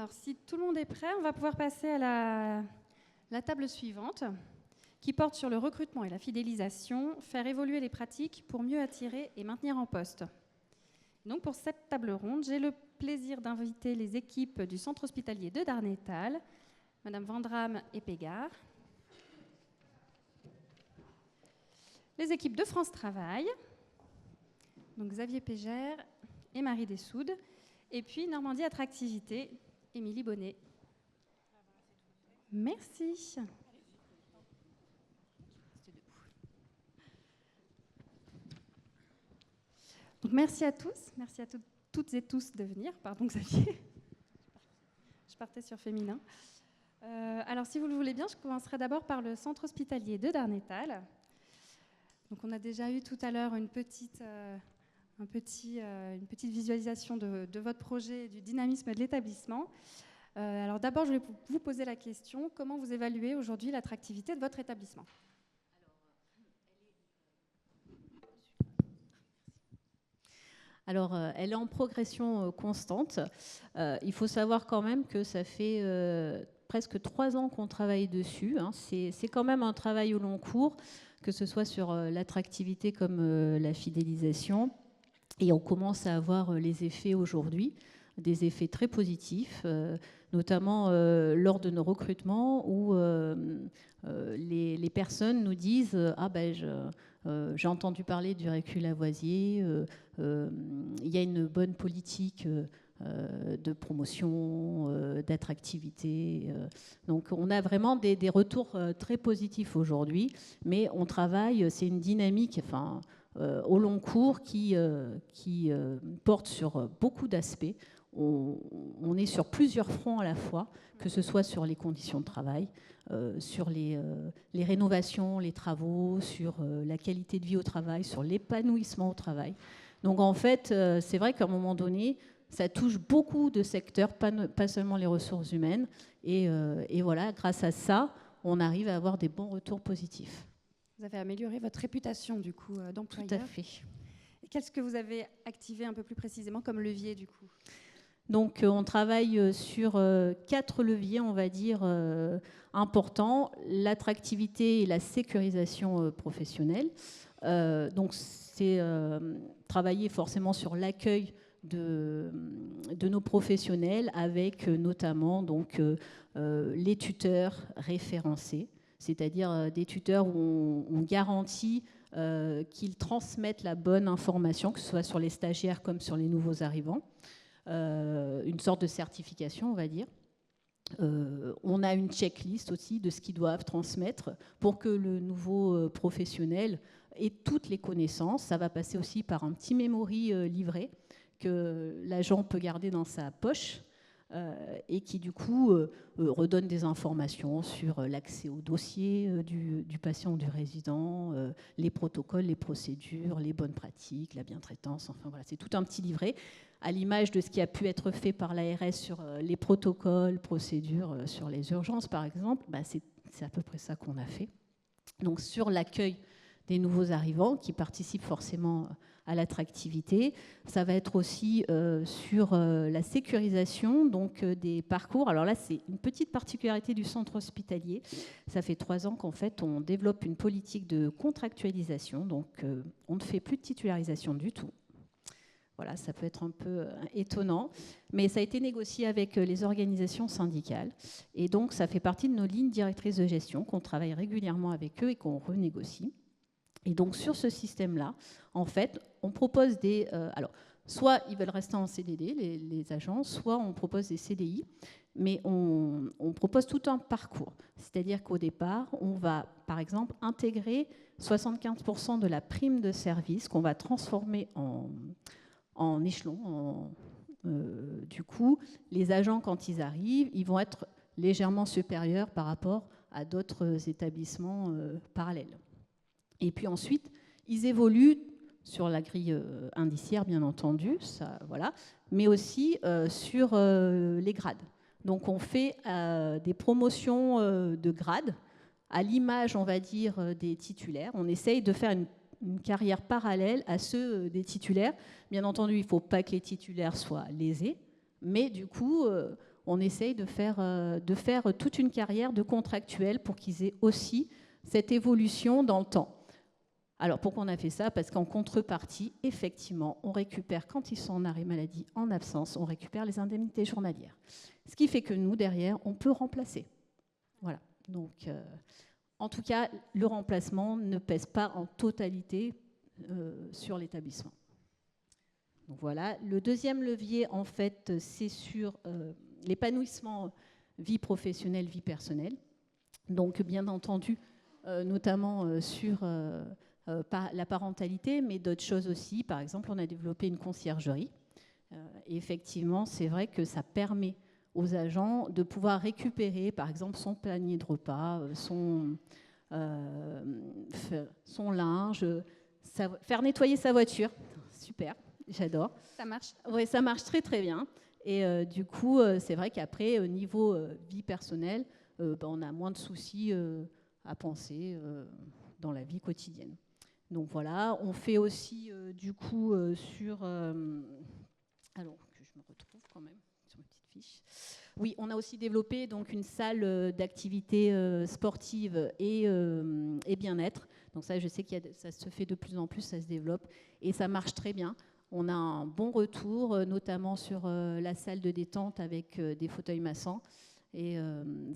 Alors, si tout le monde est prêt, on va pouvoir passer à la table suivante, qui porte sur le recrutement et la fidélisation, faire évoluer les pratiques pour mieux attirer et maintenir en poste. Donc, pour cette table ronde, j'ai le plaisir d'inviter les équipes du centre hospitalier de Darnétal, Madame Vandram et Pégard, les équipes de France Travail, donc Xavier Pégère et Marie Dessoudes, et puis Normandie Attractivité, Émilie Bonnet. Merci. Donc, merci à tous, merci à toutes et tous de venir. Pardon Xavier, je partais sur féminin. Alors si vous le voulez bien, je commencerai d'abord par le centre hospitalier de Darnétal. Donc on a déjà eu tout à l'heure une petite visualisation de votre projet et du dynamisme de l'établissement. Alors d'abord, je vais vous poser la question, comment vous évaluez aujourd'hui l'attractivité de votre établissement ? Alors, elle est en progression constante. Il faut savoir quand même que ça fait presque 3 ans qu'on travaille dessus. Hein. C'est quand même un travail au long cours, que ce soit sur l'attractivité comme la fidélisation. Et on commence à avoir les effets aujourd'hui, des effets très positifs, notamment lors de nos recrutements où les personnes nous disent « Ah ben, j'ai entendu parler du Récul Lavoisier, il y a une bonne politique de promotion, d'attractivité. » Donc on a vraiment des retours très positifs aujourd'hui, mais on travaille, c'est une dynamique au long cours qui porte sur beaucoup d'aspects. On est sur plusieurs fronts à la fois, que ce soit sur les conditions de travail, sur les rénovations, les travaux, sur la qualité de vie au travail, sur l'épanouissement au travail. Donc en fait, c'est vrai qu'à un moment donné, ça touche beaucoup de secteurs, pas seulement les ressources humaines. Et voilà, grâce à ça, on arrive à avoir des bons retours positifs. Vous avez amélioré votre réputation du coup d'employeur. Tout à fait. Et qu'est-ce que vous avez activé un peu plus précisément comme levier du coup ? Donc on travaille sur 4 leviers, on va dire, importants. L'attractivité et la sécurisation professionnelle. Donc c'est travailler forcément sur l'accueil de nos professionnels avec notamment donc, les tuteurs référencés, c'est-à-dire des tuteurs où on garantit qu'ils transmettent la bonne information, que ce soit sur les stagiaires comme sur les nouveaux arrivants. Une sorte de certification, on va dire. On a une checklist aussi de ce qu'ils doivent transmettre pour que le nouveau professionnel ait toutes les connaissances. Ça va passer aussi par un petit memory livré que l'agent peut garder dans sa poche et qui du coup redonne des informations sur l'accès au dossier du patient ou du résident, les protocoles, les procédures, les bonnes pratiques, la bientraitance, enfin voilà, c'est tout un petit livret à l'image de ce qui a pu être fait par l'ARS sur les protocoles, procédures sur les urgences par exemple. C'est à peu près ça qu'on a fait. Donc sur l'accueil des nouveaux arrivants qui participent forcément à l'attractivité. Ça va être aussi sur la sécurisation donc, des parcours. Alors là, c'est une petite particularité du centre hospitalier. Ça fait 3 ans qu'en fait, on développe une politique de contractualisation. Donc, on ne fait plus de titularisation du tout. Voilà, ça peut être un peu étonnant, mais ça a été négocié avec les organisations syndicales. Et donc, ça fait partie de nos lignes directrices de gestion qu'on travaille régulièrement avec eux et qu'on renégocie. Et donc, sur ce système-là, en fait, on propose des... alors, soit ils veulent rester en CDD, les agents, soit on propose des CDI, mais on propose tout un parcours. C'est-à-dire qu'au départ, on va, par exemple, intégrer 75% de la prime de service qu'on va transformer en échelon. Du coup, les agents, quand ils arrivent, ils vont être légèrement supérieurs par rapport à d'autres établissements parallèles. Et puis ensuite, ils évoluent sur la grille indiciaire, bien entendu, ça, voilà, mais aussi sur les grades. Donc on fait des promotions de grades à l'image, on va dire, des titulaires. On essaye de faire une carrière parallèle à ceux des titulaires. Bien entendu, il ne faut pas que les titulaires soient lésés, mais du coup, on essaye de faire toute une carrière de contractuels pour qu'ils aient aussi cette évolution dans le temps. Alors, pourquoi on a fait ça? Parce qu'en contrepartie, effectivement, on récupère, quand ils sont en arrêt maladie, en absence, on récupère les indemnités journalières. Ce qui fait que nous, derrière, on peut remplacer. Voilà. Donc, en tout cas, le remplacement ne pèse pas en totalité sur l'établissement. Donc voilà. Le deuxième levier, en fait, c'est sur l'épanouissement vie professionnelle, vie personnelle. Donc, bien entendu, notamment sur la parentalité, mais d'autres choses aussi. Par exemple, on a développé une conciergerie. Et effectivement, c'est vrai que ça permet aux agents de pouvoir récupérer, par exemple, son panier de repas, son linge, faire nettoyer sa voiture. Super, j'adore. Ça marche? Oui, ça marche très très bien. Et du coup, c'est vrai qu'après, au niveau vie personnelle, on a moins de soucis à penser dans la vie quotidienne. Donc voilà, on fait aussi du coup sur... alors que je me retrouve quand même sur ma petite fiche. Oui, on a aussi développé donc une salle d'activité sportive et bien-être. Donc ça, je sais que ça se fait de plus en plus, ça se développe et ça marche très bien. On a un bon retour, notamment sur la salle de détente avec des fauteuils massants. Et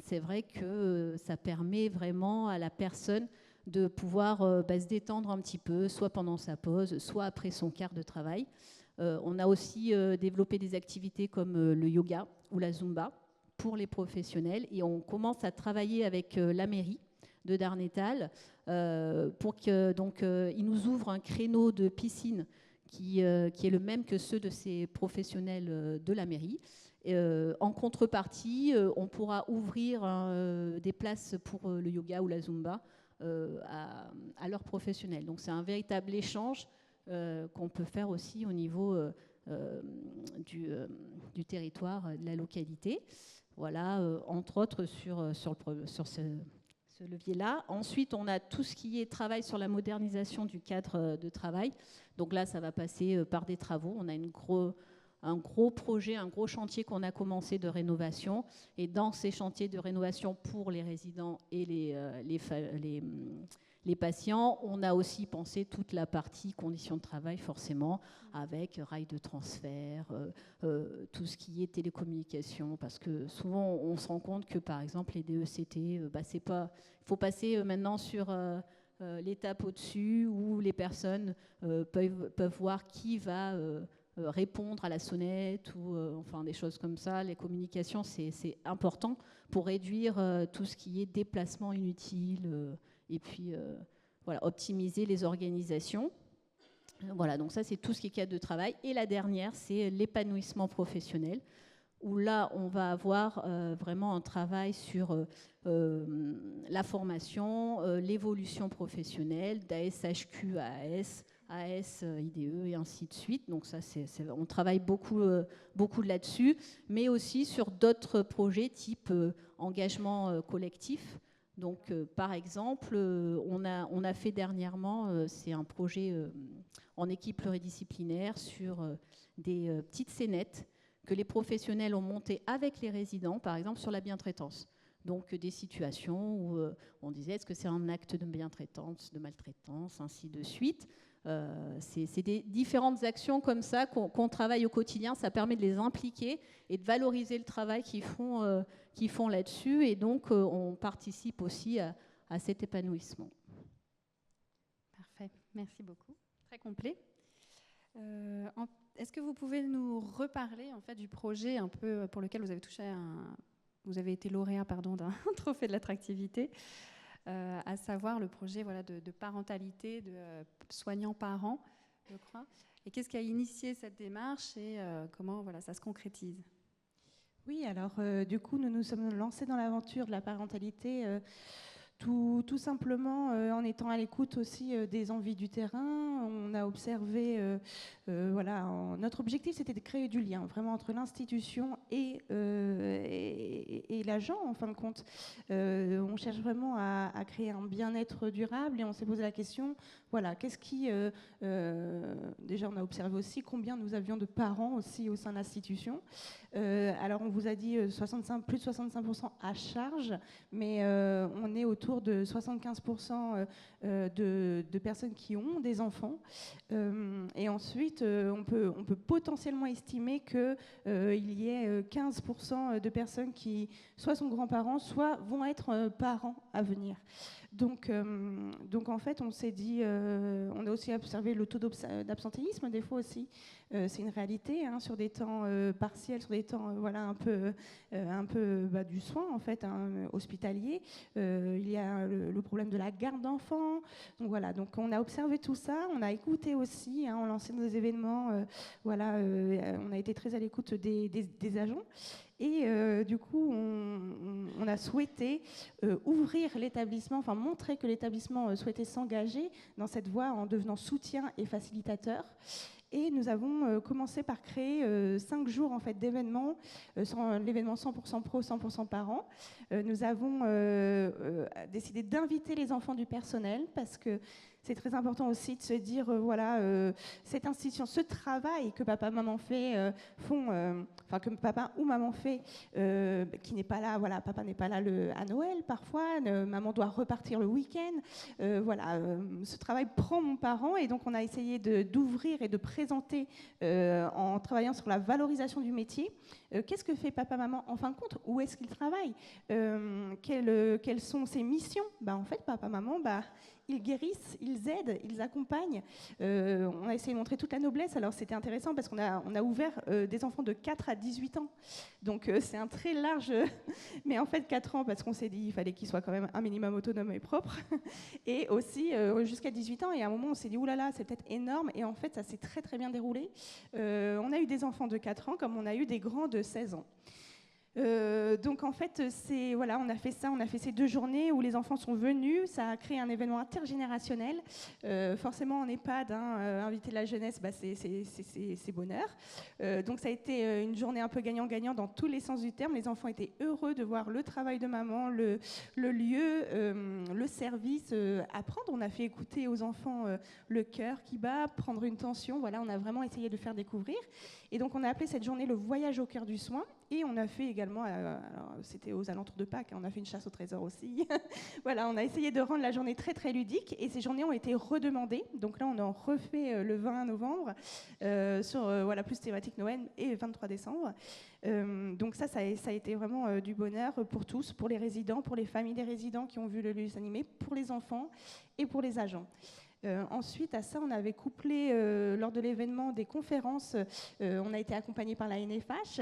c'est vrai que ça permet vraiment à la personne de pouvoir se détendre un petit peu, soit pendant sa pause, soit après son quart de travail. On a aussi développé des activités comme le yoga ou la Zumba pour les professionnels. Et on commence à travailler avec la mairie de Darnétal pour qu'ils nous ouvrent un créneau de piscine qui est le même que ceux de ces professionnels de la mairie. En contrepartie, on pourra ouvrir des places pour le yoga ou la Zumba à leurs professionnels. Donc c'est un véritable échange qu'on peut faire aussi au niveau du territoire, de la localité. Voilà, entre autres sur ce levier-là. Ensuite, on a tout ce qui est travail sur la modernisation du cadre de travail. Donc là, ça va passer par des travaux. On a un gros projet, un gros chantier qu'on a commencé de rénovation. Et dans ces chantiers de rénovation pour les résidents et les patients, on a aussi pensé toute la partie conditions de travail, forcément, avec rails de transfert, tout ce qui est télécommunication, parce que souvent, on se rend compte que, par exemple, les DECT, c'est pas... Il faut passer maintenant sur l'étape au-dessus, où les personnes peuvent voir qui va répondre à la sonnette, ou enfin des choses comme ça. Les communications, c'est important pour réduire tout ce qui est déplacement inutile, et puis voilà, optimiser les organisations. Voilà, donc ça c'est tout ce qui est cadre de travail. Et la dernière, c'est l'épanouissement professionnel, où là on va avoir vraiment un travail sur la formation, l'évolution professionnelle, d'ASHQ à AS, AS, IDE et ainsi de suite. Donc ça, on travaille beaucoup là-dessus, mais aussi sur d'autres projets type engagement collectif. Donc, par exemple, on a fait dernièrement, c'est un projet en équipe pluridisciplinaire sur des petites scénettes que les professionnels ont montées avec les résidents, par exemple sur la bientraitance. Donc, des situations où on disait est-ce que c'est un acte de bientraitance, de maltraitance, ainsi de suite. C'est des différentes actions comme ça qu'on travaille au quotidien. Ça permet de les impliquer et de valoriser le travail qu'ils font là-dessus. Et donc, on participe aussi à cet épanouissement. Parfait, merci beaucoup. Très complet. Est-ce que vous pouvez nous reparler en fait, du projet un peu pour lequel vous avez vous avez été lauréat d'un trophée de l'attractivité, à savoir le projet de parentalité, de soignants-parents, je crois. Et qu'est-ce qui a initié cette démarche et comment ça se concrétise? Oui, alors du coup, nous nous sommes lancés dans l'aventure de la parentalité tout simplement en étant à l'écoute aussi des envies du terrain. On a observé, notre objectif c'était de créer du lien vraiment entre l'institution et l'agent, en fin de compte. On cherche vraiment à créer un bien-être durable et on s'est posé la question, voilà, qu'est-ce qui... déjà, on a observé aussi combien nous avions de parents aussi au sein de l'institution. Alors, on vous a dit plus de 65% à charge, mais on est autour de 75% de personnes qui ont des enfants. Et ensuite, on peut potentiellement estimer qu'il y ait 15% de personnes qui soit sont grands-parents, soit vont être parents à venir. Donc en fait, on s'est dit, on a aussi observé le taux d'absentéisme des fois aussi. C'est une réalité sur des temps partiels, sur des temps voilà, un peu du soin en fait, hospitalier. Il y a le problème de la garde d'enfants. Donc voilà, donc on a observé tout ça, on a écouté aussi, on lançait nos événements. Voilà, on a été très à l'écoute des agents. Et du coup, on a souhaité ouvrir l'établissement, enfin montrer que l'établissement souhaitait s'engager dans cette voie en devenant soutien et facilitateur. Et nous avons commencé par créer 5 jours en fait, d'événements, l'événement 100% pro, 100% parents. Nous avons décidé d'inviter les enfants du personnel parce que c'est très important aussi de se dire, voilà, cette institution, ce travail que papa, maman enfin que papa ou maman fait, qui n'est pas là, voilà, papa n'est pas là à Noël parfois, maman doit repartir le week-end, voilà, ce travail prend mon parent et donc on a essayé d'ouvrir et de présenter en travaillant sur la valorisation du métier. Qu'est-ce que fait papa, maman en fin de compte? Où est-ce qu'il travaille? Quelles sont ses missions? En fait, papa, maman, ils guérissent, ils aident, ils accompagnent. On a essayé de montrer toute la noblesse. Alors c'était intéressant parce qu'on a ouvert des enfants de 4 à 18 ans. Donc c'est un très large... Mais en fait 4 ans parce qu'on s'est dit qu'il fallait qu'ils soient quand même un minimum autonome et propre. Et aussi jusqu'à 18 ans. Et à un moment on s'est dit, oulala, c'est peut-être énorme. Et en fait ça s'est très très bien déroulé. On a eu des enfants de 4 ans comme on a eu des grands de 16 ans. Donc en fait, voilà, on a fait ces 2 journées où les enfants sont venus, ça a créé un événement intergénérationnel. Forcément en EHPAD, inviter la jeunesse, c'est bonheur. Donc ça a été une journée un peu gagnant-gagnant dans tous les sens du terme. Les enfants étaient heureux de voir le travail de maman, le lieu, le service, apprendre. On a fait écouter aux enfants le cœur qui bat, prendre une tension. Voilà, on a vraiment essayé de faire découvrir. Et donc on a appelé cette journée le voyage au cœur du soin. Et on a fait également, alors c'était aux alentours de Pâques, on a fait une chasse au trésor aussi. Voilà, on a essayé de rendre la journée très très ludique et ces journées ont été redemandées. Donc là, on en refait le 20 novembre sur voilà, plus thématique Noël et 23 décembre. Donc ça a été vraiment du bonheur pour tous, pour les résidents, pour les familles des résidents qui ont vu le lieu s'animer, pour les enfants et pour les agents. Ensuite, à ça, on avait couplé, lors de l'événement, des conférences. On a été accompagné par la NFH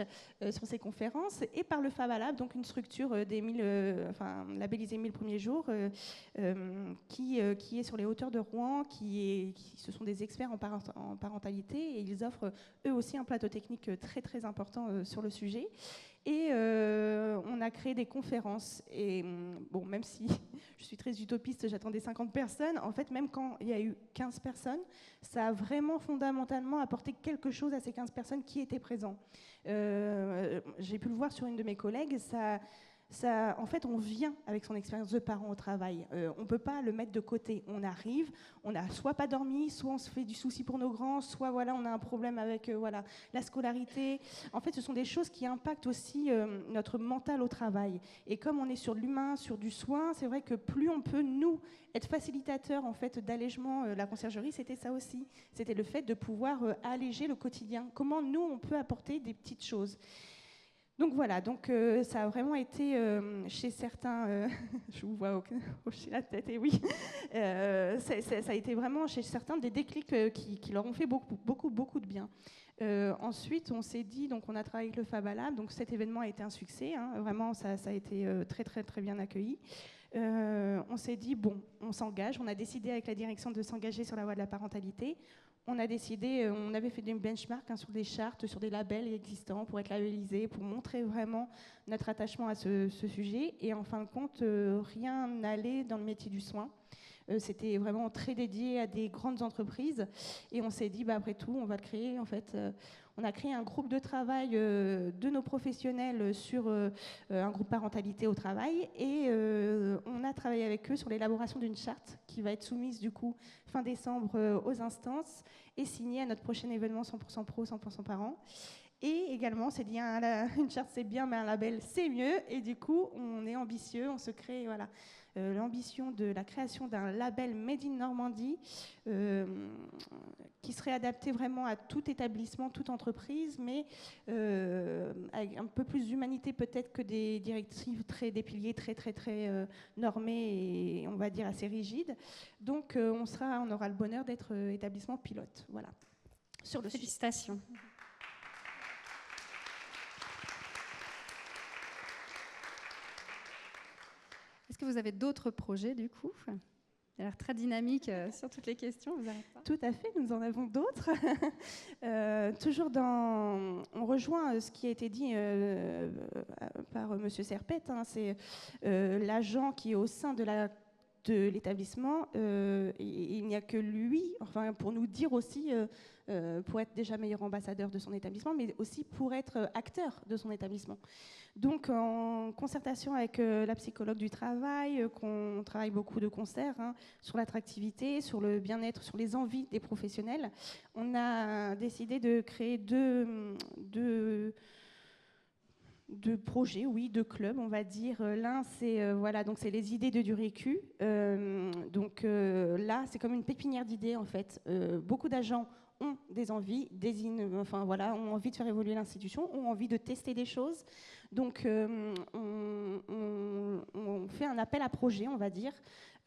sur ces conférences et par le Fab Lab, donc une structure labellisée 1000 premiers jours, qui est sur les hauteurs de Rouen, ce sont des experts en parentalité et ils offrent eux aussi un plateau technique très très important sur le sujet. Et on a créé des conférences. Et bon, même si je suis très utopiste, j'attendais 50 personnes, en fait, même quand il y a eu 15 personnes, ça a vraiment fondamentalement apporté quelque chose à ces 15 personnes qui étaient présentes. J'ai pu le voir sur une de mes collègues, en fait, on vient avec son expérience de parent au travail. On ne peut pas le mettre de côté. On arrive, on n'a soit pas dormi, soit on se fait du souci pour nos grands, soit voilà, on a un problème avec la scolarité. En fait, ce sont des choses qui impactent aussi notre mental au travail. Et comme on est sur l'humain, sur du soin, c'est vrai que plus on peut, nous, être facilitateur en fait, d'allègement, la conciergerie, c'était ça aussi. C'était le fait de pouvoir alléger le quotidien. Comment, nous, on peut apporter des petites choses. Donc voilà, ça a vraiment été chez certains, je vous vois hocher la tête, et oui, ça a été vraiment chez certains des déclics qui leur ont fait beaucoup de bien. Ensuite, on s'est dit, donc on a travaillé avec le Fab Lab, donc cet événement a été un succès, vraiment ça a été très très très bien accueilli. On s'est dit, bon, on s'engage, on a décidé avec la direction de s'engager sur la voie de la parentalité. On a décidé, on avait fait des benchmarks sur des chartes, sur des labels existants pour être labellisés, pour montrer vraiment notre attachement à ce sujet. Et en fin de compte, rien n'allait dans le métier du soin. C'était vraiment très dédié à des grandes entreprises. Et on s'est dit, après tout, on va le créer. En fait, On a créé un groupe de travail de nos professionnels sur un groupe parentalité au travail et on a travaillé avec eux sur l'élaboration d'une charte qui va être soumise du coup fin décembre aux instances et signée à notre prochain événement 100% pro, 100% parents. Et également, c'est dit, une charte c'est bien, mais un label c'est mieux. Et du coup, on est ambitieux, on se crée l'ambition de la création d'un label Made in Normandie qui serait adapté vraiment à tout établissement, toute entreprise, mais avec un peu plus d'humanité peut-être que des directives des piliers très normés et on va dire assez rigides. Donc, on aura le bonheur d'être établissement pilote. Voilà. Sur le Félicitations. Est-ce que vous avez d'autres projets, du coup ? Il a l'air très dynamique sur toutes les questions, vous n'arrêtez pas ? Tout à fait, nous en avons d'autres. On rejoint ce qui a été dit par M. Serpette, hein, c'est l'agent qui est au sein de l'établissement, il n'y a que lui, enfin, pour nous dire aussi, pour être déjà meilleur ambassadeur de son établissement, mais aussi pour être acteur de son établissement. Donc, en concertation avec la psychologue du travail, qu'on travaille beaucoup de concert sur l'attractivité, sur le bien-être, sur les envies des professionnels, on a décidé de créer deux projets, oui, deux clubs, on va dire. L'un, c'est les idées de Durécu. Là, c'est comme une pépinière d'idées, en fait. Beaucoup d'agents ont des envies, ont envie de faire évoluer l'institution, ont envie de tester des choses. Donc, on fait un appel à projet, on va dire,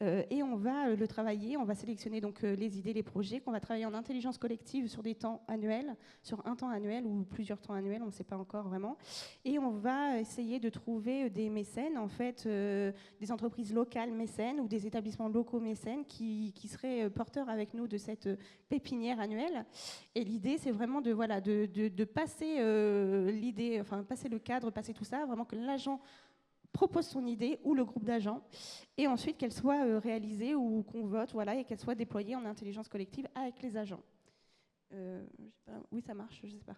et on va le travailler. On va sélectionner donc les idées, les projets, qu'on va travailler en intelligence collective sur des temps annuels, sur un temps annuel ou plusieurs temps annuels, on ne sait pas encore vraiment. Et on va essayer de trouver des mécènes, en fait, des entreprises locales mécènes ou des établissements locaux mécènes qui seraient porteurs avec nous de cette pépinière annuelle. Et l'idée, c'est vraiment de passer l'idée, enfin passer le cadre, passer tout ça, vraiment que l'agent propose son idée ou le groupe d'agents et ensuite qu'elle soit réalisée ou qu'on vote, et qu'elle soit déployée en intelligence collective avec les agents. Oui, ça marche, je sais pas.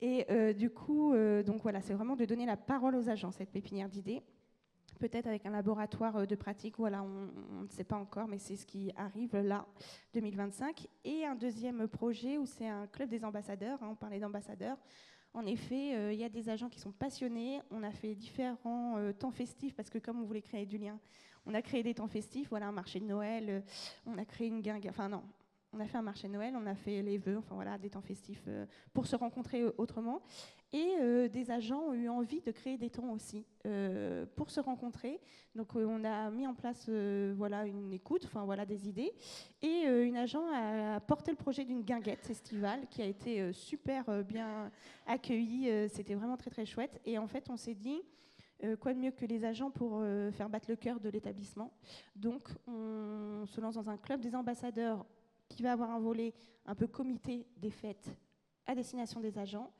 Et c'est vraiment de donner la parole aux agents, cette pépinière d'idées. Peut-être avec un laboratoire de pratique, on ne sait pas encore, mais c'est ce qui arrive là, 2025. Et un deuxième projet où c'est un club des ambassadeurs, on parlait d'ambassadeurs. En effet, il y a des agents qui sont passionnés. On a fait différents temps festifs parce que comme on voulait créer du lien, on a créé des temps festifs, un marché de Noël, on a créé une guinguette, on a fait un marché de Noël, on a fait les vœux, des temps festifs pour se rencontrer autrement. Et des agents ont eu envie de créer des temps aussi pour se rencontrer. Donc on a mis en place une écoute, des idées. Et une agent a porté le projet d'une guinguette estivale qui a été super bien accueillie. C'était vraiment très très chouette. Et en fait, on s'est dit quoi de mieux que les agents pour faire battre le cœur de l'établissement. Donc on se lance dans un club des ambassadeurs qui va avoir un volet un peu comité des fêtes à destination des agents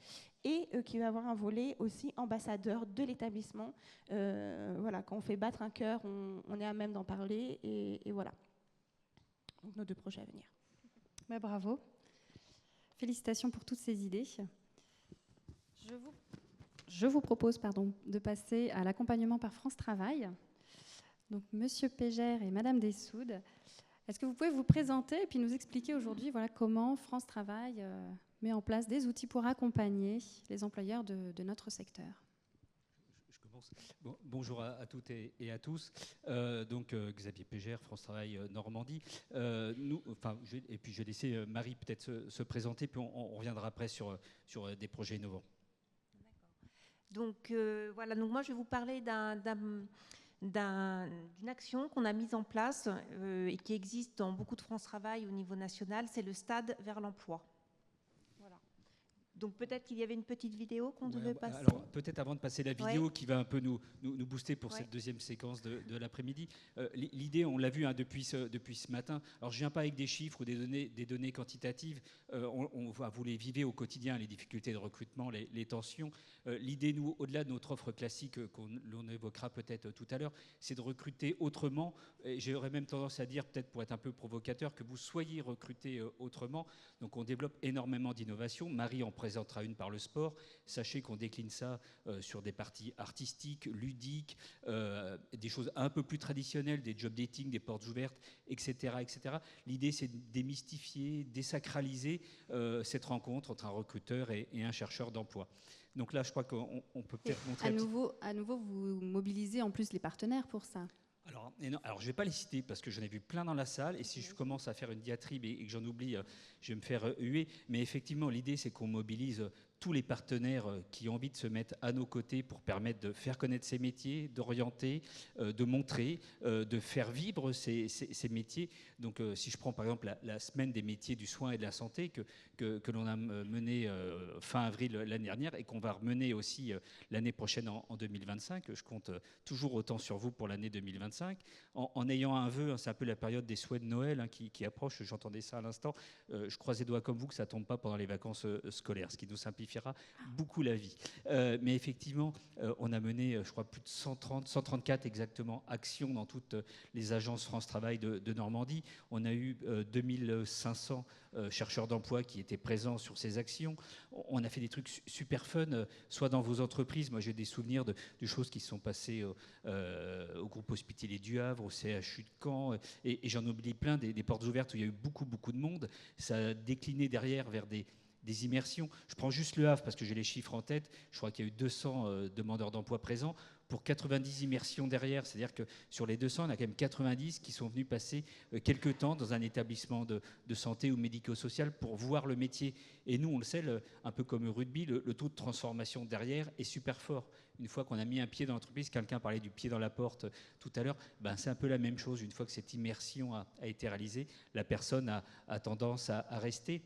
et qui va avoir un volet aussi ambassadeur de l'établissement. Quand on fait battre un cœur, on est à même d'en parler et voilà. Donc nos deux projets à venir. Bravo. Félicitations pour toutes ces idées. Je vous propose de passer à l'accompagnement par France Travail. Donc Monsieur Pégère et Madame Dessoude. Est-ce que vous pouvez vous présenter et puis nous expliquer aujourd'hui comment France Travail met en place des outils pour accompagner les employeurs de notre secteur? Je commence. Bonjour à toutes et à tous. Xavier Pégère, France Travail Normandie. Et puis je vais laisser Marie peut-être se présenter, puis on reviendra après sur des projets innovants. Donc moi je vais vous parler d'une action qu'on a mise en place et qui existe dans beaucoup de France Travail au niveau national, c'est le stade vers l'emploi. Voilà. Donc peut-être qu'il y avait une petite vidéo qu'on devait passer. Alors peut-être avant de passer la vidéo qui va un peu nous booster pour cette deuxième séquence de l'après-midi. L'idée, on l'a vu depuis ce matin. Alors je viens pas avec des chiffres ou des données quantitatives. Vous les vivez au quotidien, les difficultés de recrutement, les tensions. L'idée, nous, au-delà de notre offre classique l'on évoquera peut-être tout à l'heure, c'est de recruter autrement. Et j'aurais même tendance à dire, peut-être pour être un peu provocateur, que vous soyez recrutés autrement. Donc on développe énormément d'innovation. Marie en présentait présentera une par le sport. Sachez qu'on décline ça sur des parties artistiques, ludiques, des choses un peu plus traditionnelles, des job dating, des portes ouvertes, etc. etc. L'idée, c'est de démystifier, désacraliser cette rencontre entre un recruteur et un chercheur d'emploi. Donc là, je crois qu'on peut peut-être montrer... À nouveau, vous mobilisez en plus les partenaires pour ça. Alors, je ne vais pas les citer parce que j'en ai vu plein dans la salle, et si je commence à faire une diatribe et que j'en oublie, je vais me faire huer. Mais effectivement, l'idée, c'est qu'on mobilise tous les partenaires qui ont envie de se mettre à nos côtés pour permettre de faire connaître ces métiers, d'orienter, de montrer, de faire vivre ces métiers. Donc, si je prends par exemple la semaine des métiers du soin et de la santé que l'on a menée fin avril l'année dernière et qu'on va mener aussi l'année prochaine en 2025, je compte toujours autant sur vous pour l'année 2025, en ayant un vœu, c'est un peu la période des souhaits de Noël qui approche, j'entendais ça à l'instant, je croise les doigts comme vous que ça ne tombe pas pendant les vacances scolaires, ce qui nous simplifie beaucoup la vie. Mais effectivement, on a mené, je crois, plus de 134 exactement actions dans toutes les agences France Travail de Normandie. On a eu 2500 chercheurs d'emploi qui étaient présents sur ces actions. On a fait des trucs super fun, soit dans vos entreprises. Moi, j'ai des souvenirs de choses qui se sont passées au groupe hospitalier du Havre, au CHU de Caen, et j'en oublie plein, des portes ouvertes où il y a eu beaucoup de monde. Ça a décliné derrière vers des immersions. Je prends juste le Havre parce que j'ai les chiffres en tête. Je crois qu'il y a eu 200 demandeurs d'emploi présents pour 90 immersions derrière. C'est-à-dire que sur les 200, on a quand même 90 qui sont venus passer quelques temps dans un établissement de santé ou médico-social pour voir le métier. Et nous, on le sait, un peu comme le rugby, le taux de transformation derrière est super fort. Une fois qu'on a mis un pied dans l'entreprise, quelqu'un parlait du pied dans la porte tout à l'heure, c'est un peu la même chose. Une fois que cette immersion a été réalisée, la personne a tendance à rester.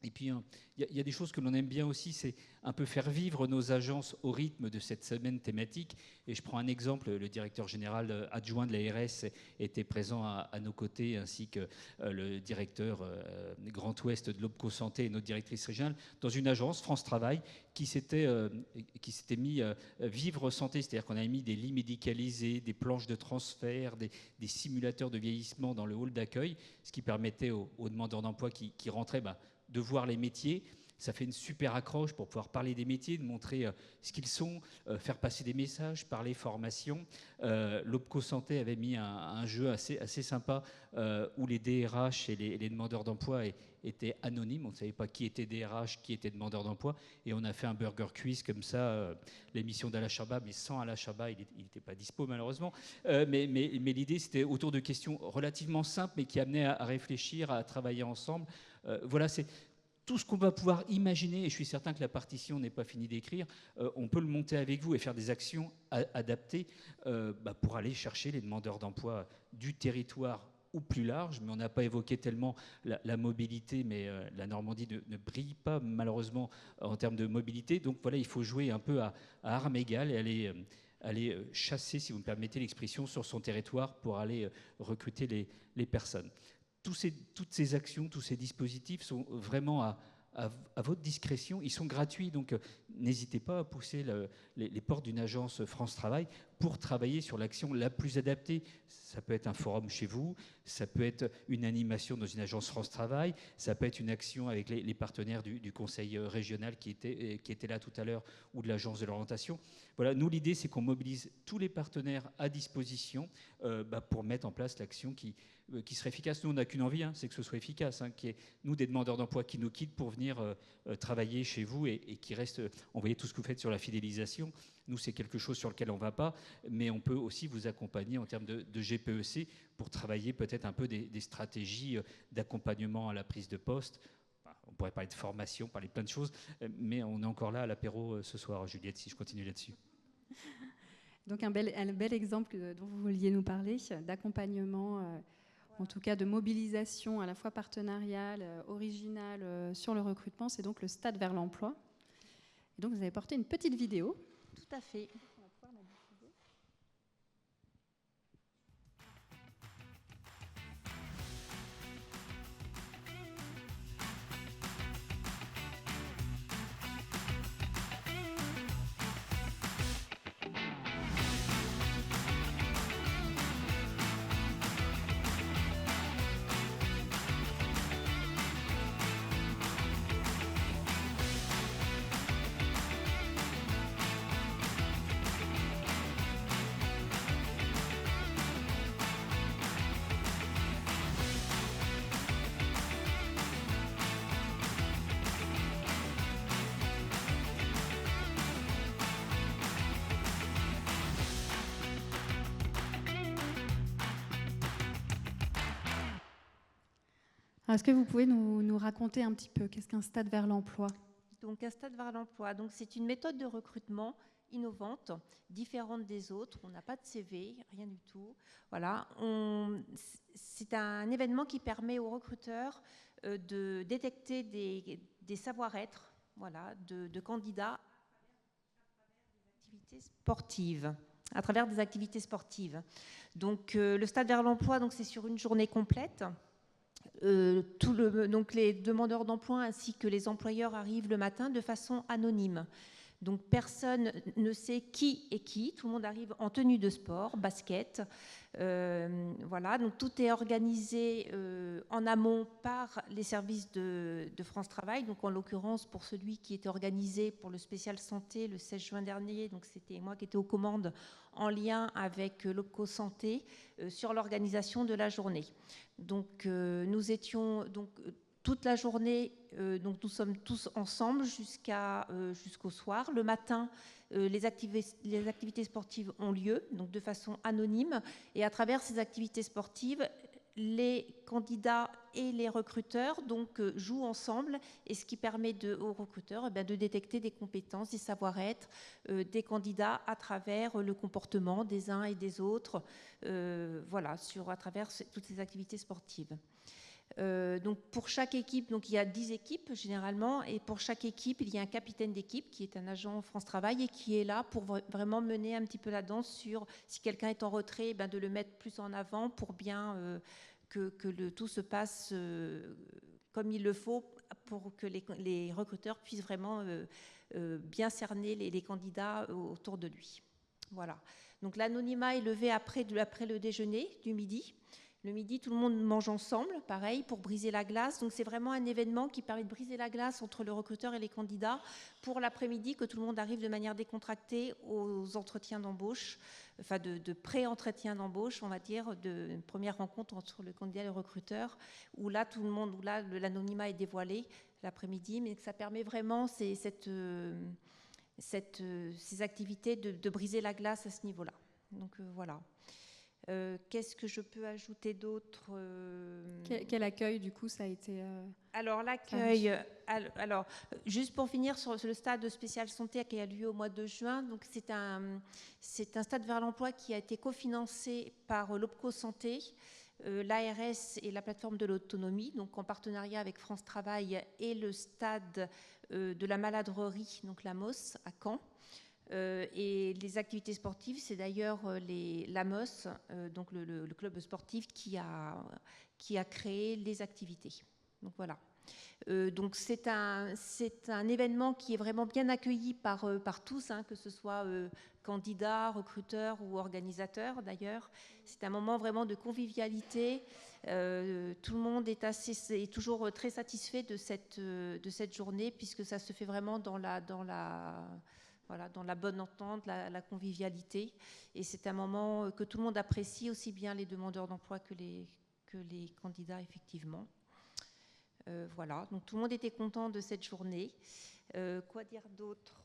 Et puis, il y a des choses que l'on aime bien aussi, c'est un peu faire vivre nos agences au rythme de cette semaine thématique. Et je prends un exemple, le directeur général adjoint de l'ARS était présent à nos côtés, ainsi que le directeur Grand Ouest de l'Opco Santé et notre directrice régionale, dans une agence, France Travail, qui s'était mis Vivre Santé, c'est-à-dire qu'on avait mis des lits médicalisés, des planches de transfert, des simulateurs de vieillissement dans le hall d'accueil, ce qui permettait aux demandeurs d'emploi qui rentraient de voir les métiers. Ça fait une super accroche pour pouvoir parler des métiers, de montrer ce qu'ils sont, faire passer des messages, parler formation. L'Opco Santé avait mis un jeu assez sympa où les DRH et les demandeurs d'emploi étaient anonymes. On ne savait pas qui était DRH, qui était demandeur d'emploi. Et on a fait un burger quiz comme ça, l'émission d'Alain Chabat, mais sans Alain Chabat, il n'était pas dispo malheureusement. Mais l'idée, c'était autour de questions relativement simples, mais qui amenaient à réfléchir, à travailler ensemble. Voilà, c'est tout ce qu'on va pouvoir imaginer, et je suis certain que la partition n'est pas finie d'écrire, on peut le monter avec vous et faire des actions adaptées pour aller chercher les demandeurs d'emploi du territoire ou plus large, mais on n'a pas évoqué tellement la mobilité, mais la Normandie ne brille pas malheureusement en termes de mobilité, donc voilà, il faut jouer un peu à armes égales et aller chasser, si vous me permettez l'expression, sur son territoire pour aller recruter les personnes. Toutes ces actions, tous ces dispositifs sont vraiment à votre discrétion. Ils sont gratuits, donc n'hésitez pas à pousser les portes d'une agence France Travail pour travailler sur l'action la plus adaptée. Ça peut être un forum chez vous, ça peut être une animation dans une agence France Travail, ça peut être une action avec les partenaires du conseil régional qui était là tout à l'heure, ou de l'agence de l'orientation. Voilà, nous, l'idée, c'est qu'on mobilise tous les partenaires à disposition pour mettre en place l'action qui serait efficace. Nous, on n'a qu'une envie, c'est que ce soit efficace, qu'il y ait, nous, des demandeurs d'emploi qui nous quittent pour venir travailler chez vous et qui restent. On voyait tout ce que vous faites sur la fidélisation. Nous, c'est quelque chose sur lequel on ne va pas, mais on peut aussi vous accompagner en termes de GPEC pour travailler peut-être un peu des stratégies d'accompagnement à la prise de poste. On pourrait parler de formation, parler de plein de choses, mais on est encore là à l'apéro ce soir, Juliette, si je continue là-dessus. Donc un bel exemple dont vous vouliez nous parler, d'accompagnement, en tout cas de mobilisation à la fois partenariale, originale sur le recrutement, c'est donc le Stade vers l'emploi. Et donc vous avez porté une petite vidéo. Tout à fait. Alors, est-ce que vous pouvez nous raconter un petit peu qu'est-ce qu'un stade vers l'emploi? Donc, un stade vers l'emploi. Donc, c'est une méthode de recrutement innovante, différente des autres. On n'a pas de CV, rien du tout. Voilà. C'est un événement qui permet aux recruteurs de détecter des savoir-être, voilà, de candidats à travers des activités sportives. Donc, le stade vers l'emploi, donc c'est sur une journée complète. Donc les demandeurs d'emploi ainsi que les employeurs arrivent le matin de façon anonyme. Donc personne ne sait qui est qui. Tout le monde arrive en tenue de sport, basket. Voilà. Donc tout est organisé en amont par les services de France Travail. Donc en l'occurrence pour celui qui était organisé pour le spécial santé le 16 juin dernier. Donc c'était moi qui étais aux commandes en lien avec l'OPCO Santé sur l'organisation de la journée. Donc nous étions toute la journée, donc nous sommes tous ensemble jusqu'au soir. Le matin, les activités sportives ont lieu, donc de façon anonyme. Et à travers ces activités sportives, les candidats et les recruteurs jouent ensemble, et ce qui permet aux recruteurs de détecter des compétences, des savoir-être des candidats à travers le comportement des uns et des autres, voilà, à travers toutes ces activités sportives. Donc pour chaque équipe, donc il y a 10 équipes généralement, et pour chaque équipe, il y a un capitaine d'équipe qui est un agent France Travail et qui est là pour vraiment mener un petit peu la danse sur si quelqu'un est en retrait, de le mettre plus en avant pour bien que tout se passe comme il le faut pour que les recruteurs puissent vraiment bien cerner les candidats autour de lui. Voilà. Donc l'anonymat est levé après le déjeuner du midi. Le midi, tout le monde mange ensemble, pareil, pour briser la glace. Donc c'est vraiment un événement qui permet de briser la glace entre le recruteur et les candidats pour l'après-midi, que tout le monde arrive de manière décontractée aux entretiens d'embauche, enfin de pré-entretien d'embauche, on va dire, une première rencontre entre le candidat et le recruteur, où là, l'anonymat est dévoilé l'après-midi, mais que ça permet vraiment ces activités de briser la glace à ce niveau-là. Donc voilà. Qu'est-ce que je peux ajouter d'autre Quel accueil, du coup, ça a été Alors, l'accueil... Alors, juste pour finir sur le stade spécial santé qui a lieu au mois de juin, donc c'est un stade vers l'emploi qui a été cofinancé par l'OPCO Santé, l'ARS et la plateforme de l'autonomie, donc en partenariat avec France Travail et le stade de la maladrerie, donc la MOS, à Caen. Et les activités sportives, c'est d'ailleurs l'AMOS, donc le club sportif qui a créé les activités. Donc voilà. Donc c'est un événement qui est vraiment bien accueilli par tous, que ce soit candidats, recruteurs ou organisateurs d'ailleurs. C'est un moment vraiment de convivialité. Tout le monde est toujours très satisfait de cette journée, puisque ça se fait vraiment dans la bonne entente, la convivialité. Et c'est un moment que tout le monde apprécie, aussi bien les demandeurs d'emploi que les candidats, effectivement. Voilà, donc tout le monde était content de cette journée. Quoi dire d'autre ?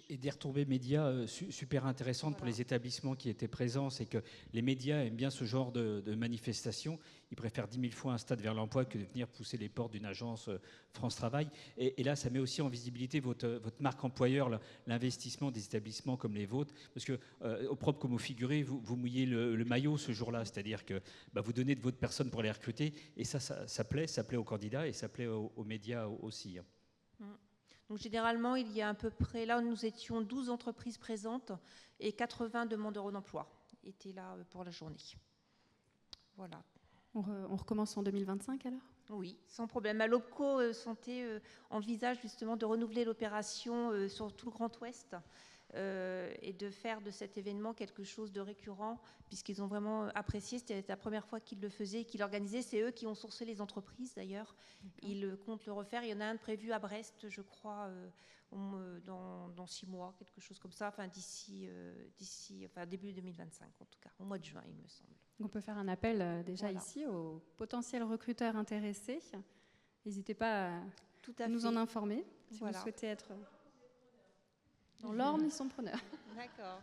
Et des retombées médias super intéressantes pour les établissements qui étaient présents, c'est que les médias aiment bien ce genre de manifestations. Ils préfèrent 10 000 fois un stade vers l'emploi que de venir pousser les portes d'une agence France Travail. Et là, ça met aussi en visibilité votre marque employeur, l'investissement des établissements comme les vôtres. Parce que, au propre comme au figuré, vous mouillez le maillot ce jour-là. C'est-à-dire que vous donnez de votre personne pour les recruter. Et ça plaît aux candidats et ça plaît aux médias aussi. Donc généralement, il y a à peu près, là nous étions 12 entreprises présentes et 80 demandeurs d'emploi étaient là pour la journée. Voilà. On recommence en 2025 alors ? Oui, sans problème. l'OPCO Santé envisage justement de renouveler l'opération sur tout le Grand Ouest et de faire de cet événement quelque chose de récurrent, puisqu'ils ont vraiment apprécié. C'était la première fois qu'ils le faisaient, qu'ils l'organisaient. C'est eux qui ont sourcé les entreprises d'ailleurs. Ils comptent le refaire. Il y en a un prévu à Brest, je crois, dans 6 mois, quelque chose comme ça, enfin d'ici début 2025 en tout cas, au mois de juin il me semble. On peut faire un appel déjà ici aux potentiels recruteurs intéressés. N'hésitez pas à nous en informer si vous souhaitez être dans l'Orne, ils sont preneurs. D'accord.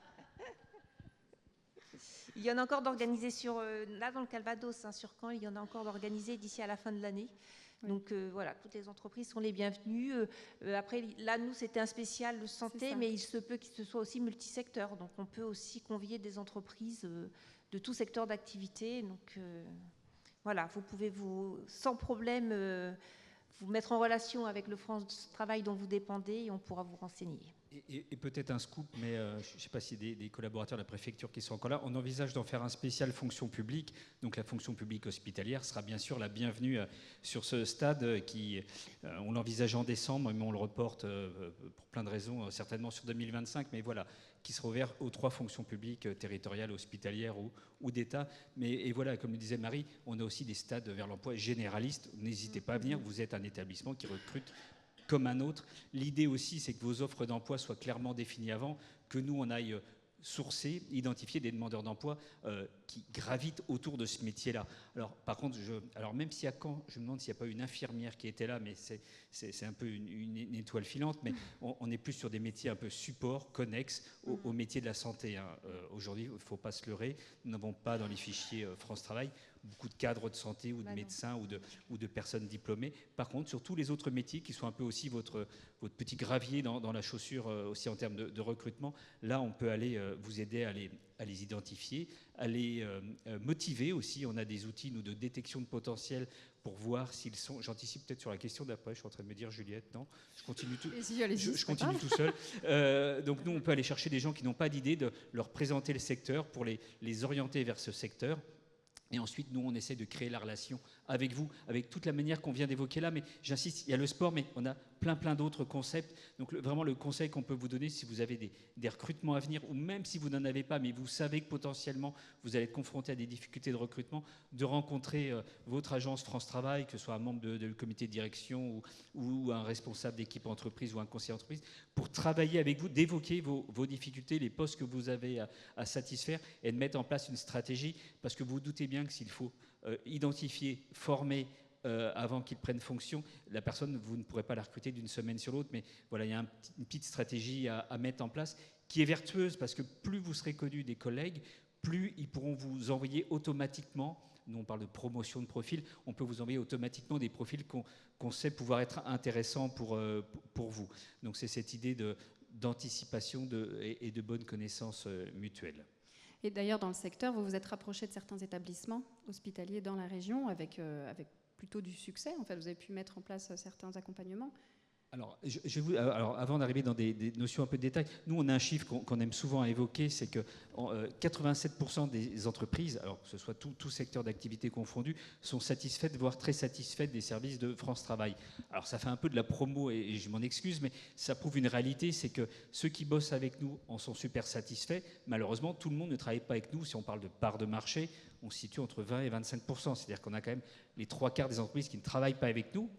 Il y en a encore d'organisés là dans le Calvados, hein, sur Caen, il y en a encore d'organisés d'ici à la fin de l'année. Oui. Donc voilà, toutes les entreprises sont les bienvenues. Après, là, nous, c'était un spécial de santé, mais il se peut que ce soit aussi multisecteur. Donc on peut aussi convier des entreprises de tout secteur d'activité. Donc voilà, vous pouvez sans problème vous mettre en relation avec le France Travail dont vous dépendez et on pourra vous renseigner. Et peut-être un scoop, mais je ne sais pas s'il y a des collaborateurs de la préfecture qui sont encore là. On envisage d'en faire un spécial fonction publique. Donc la fonction publique hospitalière sera bien sûr la bienvenue sur ce stade qui, on l'envisage en décembre, mais on le reporte pour plein de raisons, certainement sur 2025. Mais voilà, qui sera ouvert aux 3 fonctions publiques territoriales, hospitalières ou d'État. Et voilà, comme le disait Marie, on a aussi des stades vers l'emploi généralistes. N'hésitez pas à venir, vous êtes un établissement qui recrute comme un autre. L'idée aussi, c'est que vos offres d'emploi soient clairement définies avant, que nous, on aille sourcer, identifier des demandeurs d'emploi qui gravitent autour de ce métier-là. Alors, par contre, même si à Caen, je me demande s'il n'y a pas une infirmière qui était là, mais c'est un peu une étoile filante, mais on est plus sur des métiers un peu support, connexes au métier de la santé. Hein. Aujourd'hui, il ne faut pas se leurrer, nous n'avons pas dans les fichiers France Travail beaucoup de cadres de santé ou de médecins ou de personnes diplômées. Par contre, sur tous les autres métiers qui sont un peu aussi votre petit gravier dans la chaussure aussi en termes de recrutement, là, on peut aller vous aider à les identifier, à les motiver aussi. On a des outils, nous, de détection de potentiel pour voir s'ils sont... J'anticipe peut-être sur la question d'après, je suis en train de me dire, Juliette, non, je continue tout, je continue tout seul. Donc nous, on peut aller chercher des gens qui n'ont pas d'idée, de leur présenter le secteur pour les orienter vers ce secteur. Et ensuite, nous, on essaie de créer la relation avec vous, avec toute la manière qu'on vient d'évoquer là. Mais j'insiste, il y a le sport, mais on a plein d'autres concepts. Donc vraiment, le conseil qu'on peut vous donner, si vous avez des recrutements à venir, ou même si vous n'en avez pas, mais vous savez que potentiellement, vous allez être confronté à des difficultés de recrutement, de rencontrer votre agence France Travail, que ce soit un membre de comité de direction ou un responsable d'équipe entreprise ou un conseiller entreprise, pour travailler avec vous, d'évoquer vos difficultés, les postes que vous avez à satisfaire et de mettre en place une stratégie, parce que vous vous doutez bien que s'il faut identifier, former avant qu'ils prennent fonction, la personne, vous ne pourrez pas la recruter d'une semaine sur l'autre, mais voilà, il y a une petite stratégie à mettre en place qui est vertueuse, parce que plus vous serez connu des collègues, plus ils pourront vous envoyer automatiquement, nous on parle de promotion de profil, on peut vous envoyer automatiquement des profils qu'on sait pouvoir être intéressants pour vous. Donc c'est cette idée d'anticipation et de bonne connaissance mutuelle. Et d'ailleurs, dans le secteur, vous vous êtes rapproché de certains établissements hospitaliers dans la région avec plutôt du succès. En fait, vous avez pu mettre en place certains accompagnements. Alors, avant d'arriver dans des notions un peu de détail, nous, on a un chiffre qu'on aime souvent à évoquer, c'est que 87% des entreprises, alors que ce soit tout secteur d'activité confondu, sont satisfaites, voire très satisfaites des services de France Travail. Alors, ça fait un peu de la promo et je m'en excuse, mais ça prouve une réalité, c'est que ceux qui bossent avec nous en sont super satisfaits. Malheureusement, tout le monde ne travaille pas avec nous. Si on parle de part de marché, on se situe entre 20 et 25%. C'est-à-dire qu'on a quand même les 3/4 des entreprises qui ne travaillent pas avec nous.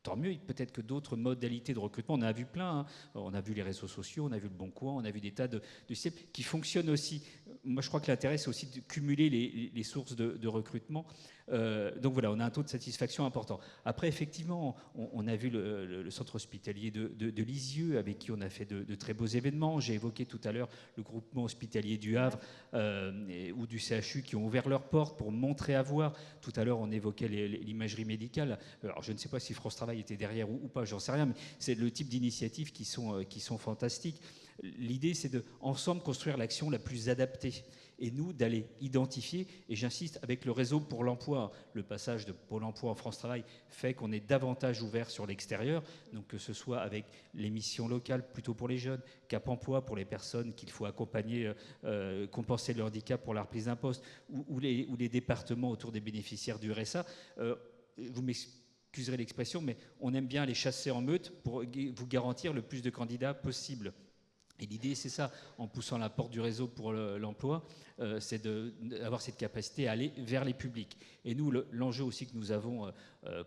Tant mieux, peut-être que d'autres modalités de recrutement, on en a vu plein, hein. On a vu les réseaux sociaux, on a vu le Bon Coin, on a vu des tas de systèmes qui fonctionnent aussi. Moi, je crois que l'intérêt, c'est aussi de cumuler les sources de recrutement. Donc voilà, on a un taux de satisfaction important. Après, effectivement, on a vu le centre hospitalier de Lisieux, avec qui on a fait de très beaux événements. J'ai évoqué tout à l'heure le groupement hospitalier du Havre ou du CHU qui ont ouvert leurs portes pour montrer à voir. Tout à l'heure, on évoquait l'imagerie médicale. Alors, je ne sais pas si France Travail était derrière ou pas, j'en sais rien, mais c'est le type d'initiatives qui sont fantastiques. L'idée, c'est de ensemble construire l'action la plus adaptée. Et nous, d'aller identifier, et j'insiste, avec le réseau pour l'emploi, le passage de Pôle emploi en France Travail fait qu'on est davantage ouvert sur l'extérieur, donc que ce soit avec les missions locales plutôt pour les jeunes, Cap Emploi pour les personnes qu'il faut accompagner, compenser le handicap pour la reprise d'un poste, ou les départements autour des bénéficiaires du RSA. Vous m'excuserez l'expression, mais on aime bien les chasser en meute pour vous garantir le plus de candidats possible. Et l'idée, c'est ça, en poussant la porte du réseau pour l'emploi, c'est d'avoir cette capacité à aller vers les publics. Et nous, l'enjeu aussi que nous avons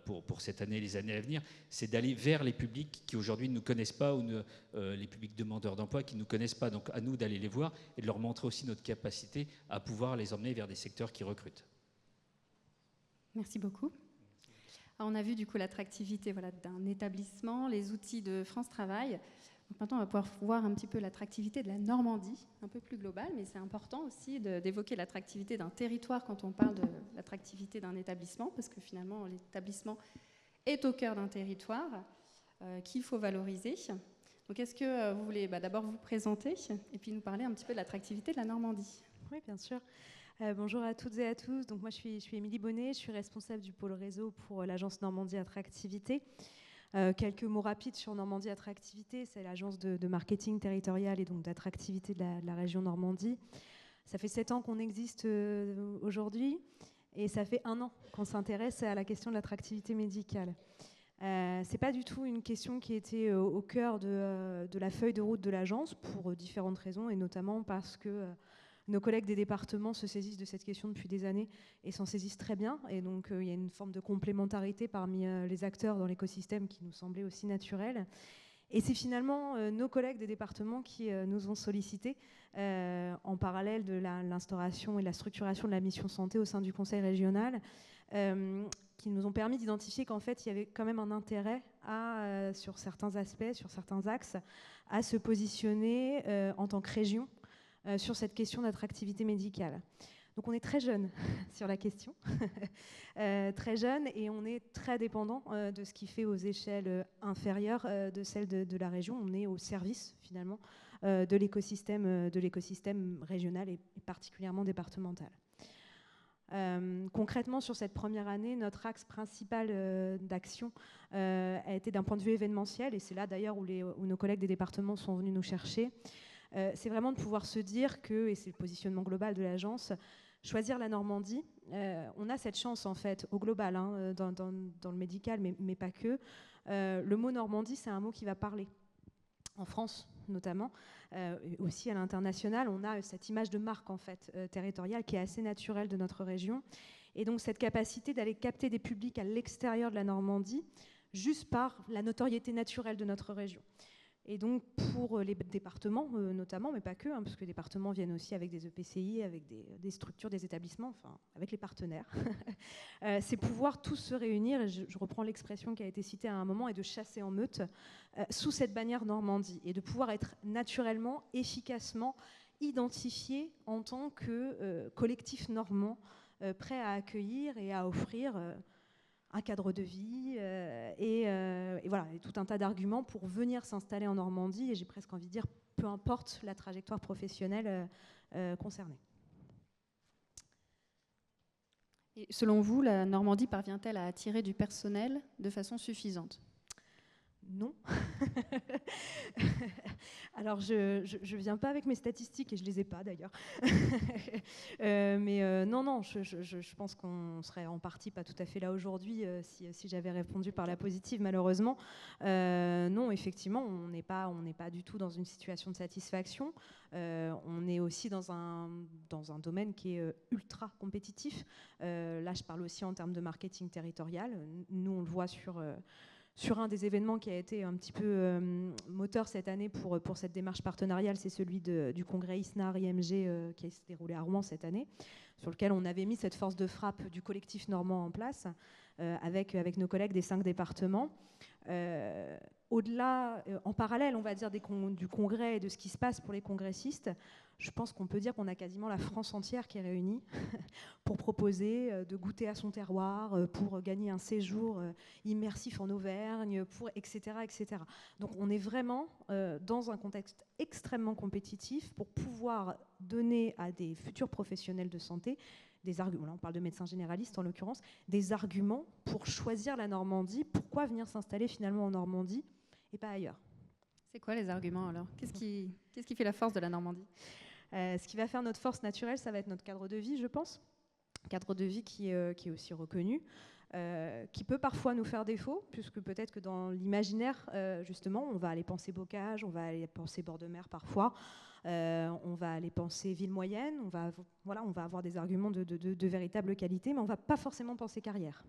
pour cette année et les années à venir, c'est d'aller vers les publics qui aujourd'hui ne nous connaissent pas, ou les publics demandeurs d'emploi qui ne nous connaissent pas. Donc à nous d'aller les voir et de leur montrer aussi notre capacité à pouvoir les emmener vers des secteurs qui recrutent. Merci beaucoup. Alors, on a vu du coup l'attractivité d'un établissement, les outils de France Travail. Donc maintenant, on va pouvoir voir un petit peu l'attractivité de la Normandie, un peu plus globale, mais c'est important aussi d'évoquer l'attractivité d'un territoire quand on parle de l'attractivité d'un établissement, parce que finalement, l'établissement est au cœur d'un territoire qu'il faut valoriser. Donc est-ce que vous voulez d'abord vous présenter et puis nous parler un petit peu de l'attractivité de la Normandie? Oui, bien sûr. Bonjour à toutes et à tous. Donc moi, je suis Émilie Bonnet, je suis responsable du pôle réseau pour l'agence Normandie Attractivité. Quelques mots rapides sur Normandie Attractivité. C'est l'agence de marketing territorial et donc d'attractivité de la région Normandie. Ça fait 7 ans qu'on existe aujourd'hui et ça fait 1 an qu'on s'intéresse à la question de l'attractivité médicale. C'est pas du tout une question qui était au cœur de la feuille de route de l'agence pour différentes raisons et notamment parce que nos collègues des départements se saisissent de cette question depuis des années et s'en saisissent très bien. Et donc, il y a une forme de complémentarité parmi les acteurs dans l'écosystème qui nous semblait aussi naturelle. Et c'est finalement nos collègues des départements qui nous ont sollicités en parallèle de l'instauration et de la structuration de la mission santé au sein du conseil régional, qui nous ont permis d'identifier qu'en fait, il y avait quand même un intérêt sur certains aspects, sur certains axes, à se positionner en tant que région sur cette question d'attractivité médicale. Donc on est très jeune sur la question, très jeune, et on est très dépendant de ce qui fait aux échelles inférieures de celles de la région. On est au service finalement de l'écosystème régional et particulièrement départemental. Concrètement, sur cette première année, notre axe principal d'action a été d'un point de vue événementiel, et c'est là d'ailleurs où nos collègues des départements sont venus nous chercher. C'est vraiment de pouvoir se dire que, et c'est le positionnement global de l'agence, choisir la Normandie, on a cette chance en fait au global, dans le médical, mais pas que. Le mot Normandie, c'est un mot qui va parler. En France notamment, aussi à l'international, on a cette image de marque en fait territoriale qui est assez naturelle de notre région. Et donc cette capacité d'aller capter des publics à l'extérieur de la Normandie, juste par la notoriété naturelle de notre région. Et donc pour les départements notamment, mais pas que, parce que les départements viennent aussi avec des EPCI, avec des structures, des établissements, enfin avec les partenaires, c'est pouvoir tous se réunir, et je reprends l'expression qui a été citée à un moment, et de chasser en meute sous cette bannière Normandie, et de pouvoir être naturellement, efficacement identifié en tant que collectif normand prêt à accueillir et à offrir un cadre de vie et voilà, et tout un tas d'arguments pour venir s'installer en Normandie, et j'ai presque envie de dire, peu importe la trajectoire professionnelle concernée. Et selon vous, la Normandie parvient-elle à attirer du personnel de façon suffisante? Non. Alors, je viens pas avec mes statistiques, et je les ai pas d'ailleurs. Mais non, je pense qu'on serait en partie pas tout à fait là aujourd'hui si j'avais répondu par la positive, malheureusement. Non, effectivement, on n'est pas du tout dans une situation de satisfaction. On est aussi dans un domaine qui est ultra compétitif. Là, je parle aussi en termes de marketing territorial. Nous, on le voit sur un des événements qui a été un petit peu moteur cette année pour cette démarche partenariale, c'est celui du congrès ISNAR-IMG qui s'est déroulé à Rouen cette année, sur lequel on avait mis cette force de frappe du collectif normand en place avec nos collègues des 5 départements. Au-delà, en parallèle, on va dire, du congrès et de ce qui se passe pour les congressistes, je pense qu'on peut dire qu'on a quasiment la France entière qui est réunie pour proposer de goûter à son terroir, pour gagner un séjour immersif en Auvergne, etc., etc. Donc on est vraiment dans un contexte extrêmement compétitif pour pouvoir donner à des futurs professionnels de santé des arguments, là on parle de médecins généralistes en l'occurrence, des arguments pour choisir la Normandie. Pourquoi venir s'installer finalement en Normandie et pas ailleurs? C'est quoi les arguments alors? Qu'est-ce qui fait la force de la Normandie? Ce qui va faire notre force naturelle, ça va être notre cadre de vie, je pense. Cadre de vie qui est aussi reconnu, qui peut parfois nous faire défaut, puisque peut-être que dans l'imaginaire, justement, on va aller penser bocage, on va aller penser bord de mer parfois, on va aller penser ville moyenne, on va avoir des arguments de véritable qualité, mais on ne va pas forcément penser carrière.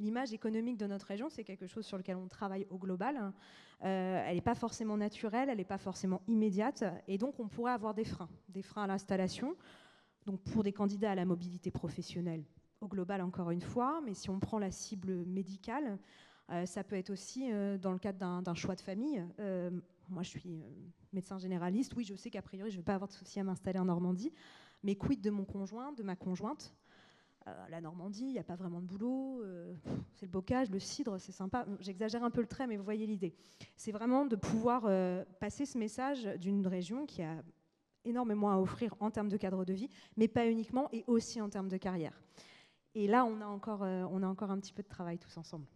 L'image économique de notre région, c'est quelque chose sur lequel on travaille au global. Elle n'est pas forcément naturelle, elle n'est pas forcément immédiate, et donc on pourrait avoir des freins à l'installation. Donc pour des candidats à la mobilité professionnelle, au global encore une fois, mais si on prend la cible médicale, Ça peut être aussi dans le cadre d'un choix de famille. Moi, je suis médecin généraliste. Oui, je sais qu'a priori, je ne vais pas avoir de souci à m'installer en Normandie. Mais quid de mon conjoint, de ma conjointe ? La Normandie, il n'y a pas vraiment de boulot. C'est le bocage, le cidre, c'est sympa. J'exagère un peu le trait, mais vous voyez l'idée. C'est vraiment de pouvoir passer ce message d'une région qui a énormément à offrir en termes de cadre de vie, mais pas uniquement, et aussi en termes de carrière. Et là, on a encore un petit peu de travail tous ensemble.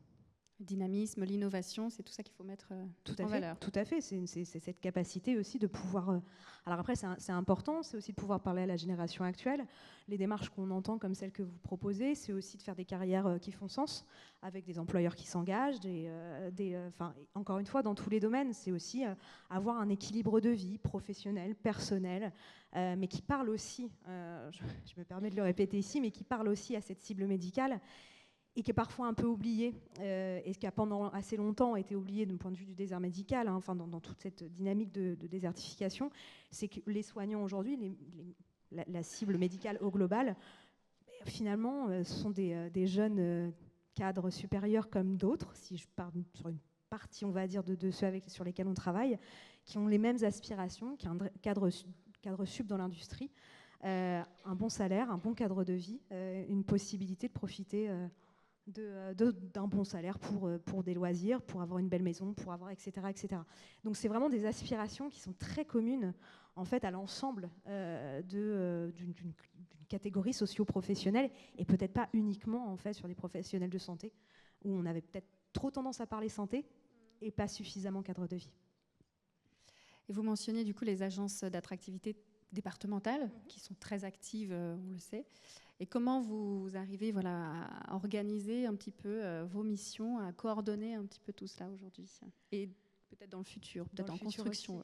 Le dynamisme, l'innovation, c'est tout ça qu'il faut mettre en valeur. Tout à fait. C'est cette capacité aussi de pouvoir... Alors après, c'est important, c'est aussi de pouvoir parler à la génération actuelle. Les démarches qu'on entend comme celles que vous proposez, c'est aussi de faire des carrières qui font sens, avec des employeurs qui s'engagent. Encore une fois, dans tous les domaines, c'est aussi avoir un équilibre de vie professionnel, personnel, mais qui parle aussi, je me permets de le répéter ici, mais qui parle aussi à cette cible médicale, et qui est parfois un peu oublié, et qui a pendant assez longtemps été oublié d'un point de vue du désert médical, dans toute cette dynamique de désertification, c'est que les soignants aujourd'hui, la cible médicale au global, finalement, sont des jeunes cadres supérieurs comme d'autres, si je pars sur une partie, on va dire, de ceux sur lesquels on travaille, qui ont les mêmes aspirations, qui ont un cadre sup dans l'industrie, un bon salaire, un bon cadre de vie, une possibilité de profiter d'un bon salaire pour des loisirs, pour avoir une belle maison, pour avoir etc. etc. Donc c'est vraiment des aspirations qui sont très communes en fait à l'ensemble d'une catégorie socio-professionnelle, et peut-être pas uniquement en fait sur les professionnels de santé, où on avait peut-être trop tendance à parler santé et pas suffisamment cadre de vie. Et vous mentionnez du coup les agences d'attractivité départementales qui sont très actives, on le sait. Et comment vous arrivez à organiser un petit peu vos missions, à coordonner un petit peu tout cela aujourd'hui, et peut-être dans le futur, peut-être en construction.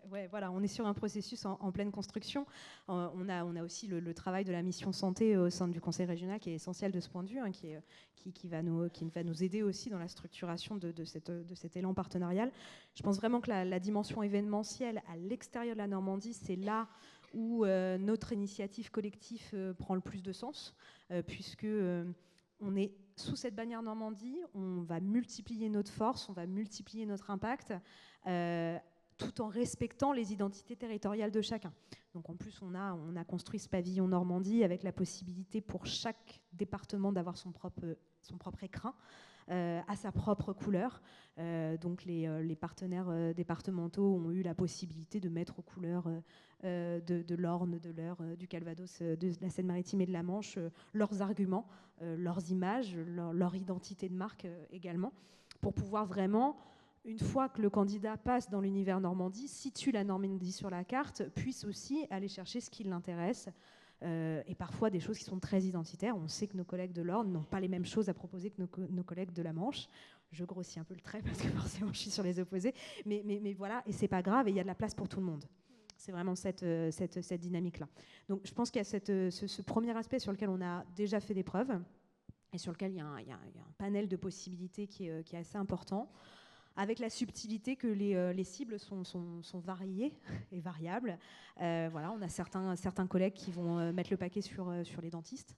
Ouais, voilà, on est sur un processus en pleine construction. On a aussi le travail de la mission santé au sein du conseil régional qui est essentiel de ce point de vue, qui va nous aider aussi dans la structuration de cet élan partenarial. Je pense vraiment que la dimension événementielle à l'extérieur de la Normandie, c'est là où notre initiative collective prend le plus de sens, puisque on est sous cette bannière Normandie, on va multiplier notre force, on va multiplier notre impact, tout en respectant les identités territoriales de chacun. Donc en plus, on a construit ce pavillon Normandie avec la possibilité pour chaque département d'avoir son propre écrin, à sa propre couleur. Donc les partenaires départementaux ont eu la possibilité de mettre aux couleurs de l'Orne, de l'Eure, du Calvados, de la Seine-Maritime et de la Manche leurs arguments, leurs images, leur identité de marque également, pour pouvoir vraiment, une fois que le candidat passe dans l'univers Normandie, situe la Normandie sur la carte, puisse aussi aller chercher ce qui l'intéresse, et parfois des choses qui sont très identitaires. On sait que nos collègues de l'Orne n'ont pas les mêmes choses à proposer que nos collègues de la Manche. Je grossis un peu le trait parce que forcément je suis sur les opposés, mais voilà, et c'est pas grave, et il y a de la place pour tout le monde. C'est vraiment cette dynamique-là. Donc je pense qu'il y a ce premier aspect sur lequel on a déjà fait des preuves, et sur lequel il y a un panel de possibilités qui est assez important, avec la subtilité que les cibles sont variées et variables. Voilà, on a certains collègues qui vont mettre le paquet sur les dentistes,